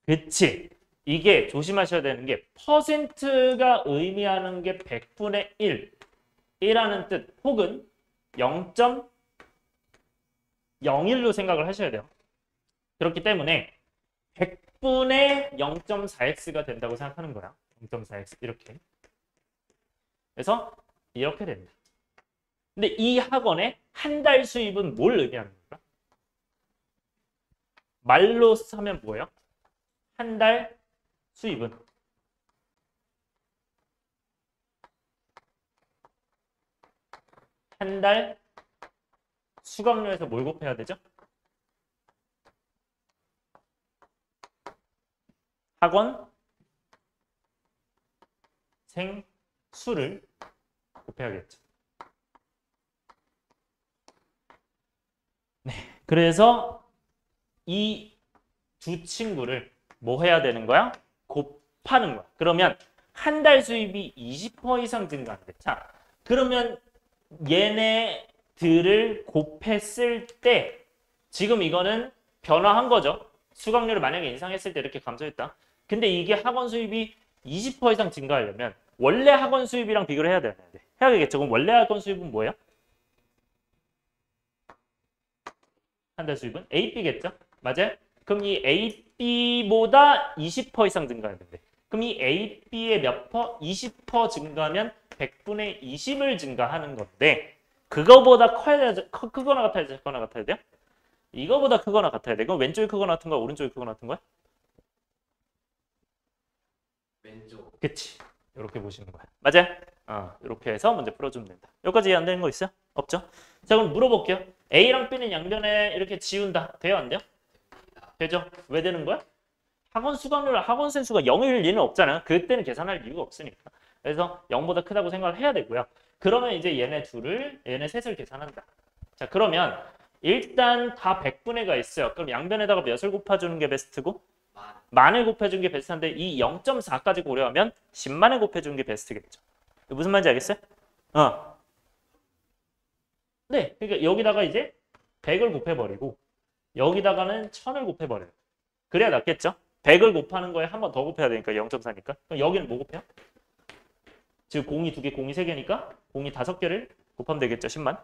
그치. 이게 조심하셔야 되는 게 퍼센트가 의미하는 게 100분의 1이라는 뜻 혹은 0.01로 생각을 하셔야 돼요. 그렇기 때문에 100분의 0.4x가 된다고 생각하는 거야. 0.4x 이렇게. 그래서 이렇게 됩니다. 근데 이 학원의 한 달 수입은 뭘 의미하는 건가? 말로 하면 뭐예요? 한 달 수입은 한 달 수강료에서 뭘 곱해야 되죠? 학원생 수를 곱해야겠죠. 네, 그래서 이 두 친구를 뭐 해야 되는 거야? 곱하는 거야. 그러면 한 달 수입이 20% 이상 증가한대. 자, 그러면 얘네들을 곱했을 때 지금 이거는 변화한 거죠. 수강료를 만약에 인상했을 때 이렇게 감소했다. 근데 이게 학원 수입이 20% 이상 증가하려면 원래 학원 수입이랑 비교를 해야 되는데 해야겠죠. 그럼 원래 학원 수입은 뭐예요? 한 달 수입은 AB겠죠? 맞아요? 그럼 이 AB보다 20% 이상 증가했는데 그럼 이 AB의 몇 퍼? 20% 증가하면 100분의 20을 증가하는 건데 그거보다 크거나 같아야 돼요? 이거보다 크거나 같아야 돼. 그럼 왼쪽이 크거나 같은 거야? 오른쪽이 크거나 같은 거야? 왼쪽. 그치. 이렇게 보시는 거야. 맞아요? 이렇게 해서 문제 풀어주면 된다. 여기까지 이해 안 되는 거 있어요? 없죠? 자, 그럼 물어볼게요. A랑 B는 양변에 이렇게 지운다. 돼요? 안 돼요? 되죠? 왜 되는 거야? 학원 수강료를 학원생 수가 0일 리는 없잖아요. 그때는 계산할 이유가 없으니까. 그래서 0보다 크다고 생각을 해야 되고요. 그러면 이제 얘네 셋을 계산한다. 자, 그러면 일단 다 100분의가 있어요. 그럼 양변에다가 몇을 곱해주는 게 베스트고? 만을 곱해주는 게 베스트인데 이 0.4까지 고려하면 10만을 곱해주는 게 베스트겠죠. 무슨 말인지 알겠어요? 네, 그러니까 여기다가 이제 100을 곱해버리고 여기다가는 1000을 곱해버려요. 그래야 낫겠죠? 100을 곱하는 거에 한 번 더 곱해야 되니까 0.4니까. 그럼 여기는 뭐 곱해요? 지금 공이 2개, 공이 3개니까 공이 5개를 곱하면 되겠죠? 10만.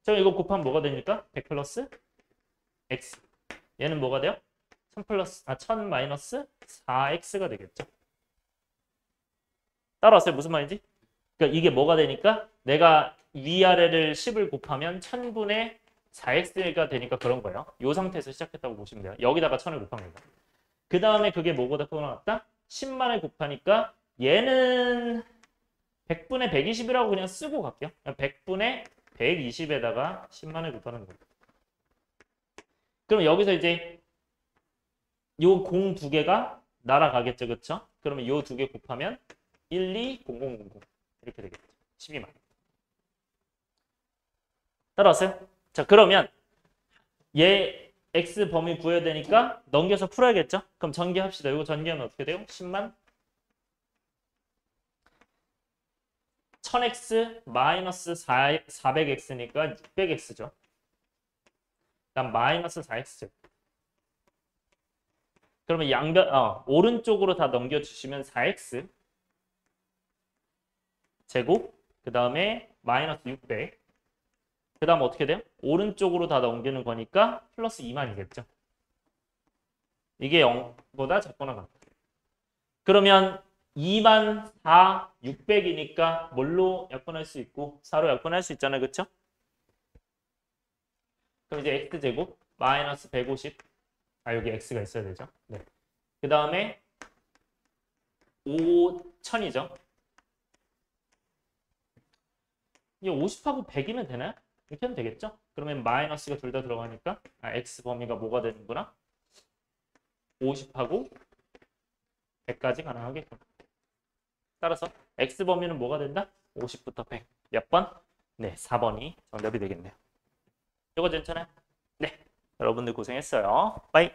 자, 이거 곱하면 뭐가 되니까? 100 플러스 x. 얘는 뭐가 돼요? 1000 마이너스 4x가 되겠죠. 따라왔어요? 무슨 말인지? 그러니까 이게 뭐가 되니까 내가 위아래를 10을 곱하면 1000분의 4x가 되니까 그런 거예요. 이 상태에서 시작했다고 보시면 돼요. 여기다가 1000을 곱한 겁니다. 그 다음에 그게 뭐보다 크거나 같다? 10만을 곱하니까 얘는 100분의 120이라고 그냥 쓰고 갈게요. 100분의 120에다가 10만을 곱하는 거예요. 그럼 여기서 이제 요 공 두 개가 날아가겠죠. 그쵸? 그러면 요 두 개 곱하면 1, 2, 0, 0, 0, 0. 이렇게 되겠죠. 12만. 따라왔어요? 자, 그러면 얘 x 범위 구해야 되니까 넘겨서 풀어야겠죠? 그럼 전개합시다. 이거 전개하면 어떻게 돼요? 10만 1000x 마이너스 400x니까 600x죠. 그다음 마이너스 4x. 그러면 오른쪽으로 다 넘겨주시면 4x 제곱, 그 다음에 마이너스 600. 그 다음 어떻게 돼요? 오른쪽으로 다 넘기는 거니까 플러스 2만이겠죠. 이게 0보다 작거나 같다. 그러면 2만 4, 600이니까 뭘로 약분할 수 있고 4로 약분할 수 있잖아요. 그쵸? 그럼 이제 x제곱 마이너스 150. 여기 x가 있어야 되죠. 네. 그 다음에 5000이죠. 이게 50하고 100이면 되나요? 이렇게 하면 되겠죠? 그러면 마이너스가 둘 다 들어가니까 x 범위가 뭐가 되는구나? 50하고 100까지 가능하겠구나. 따라서 x 범위는 뭐가 된다? 50부터 100. 몇 번? 네, 4번이 정답이 되겠네요. 이거 괜찮아요? 네, 여러분들 고생했어요. 빠이.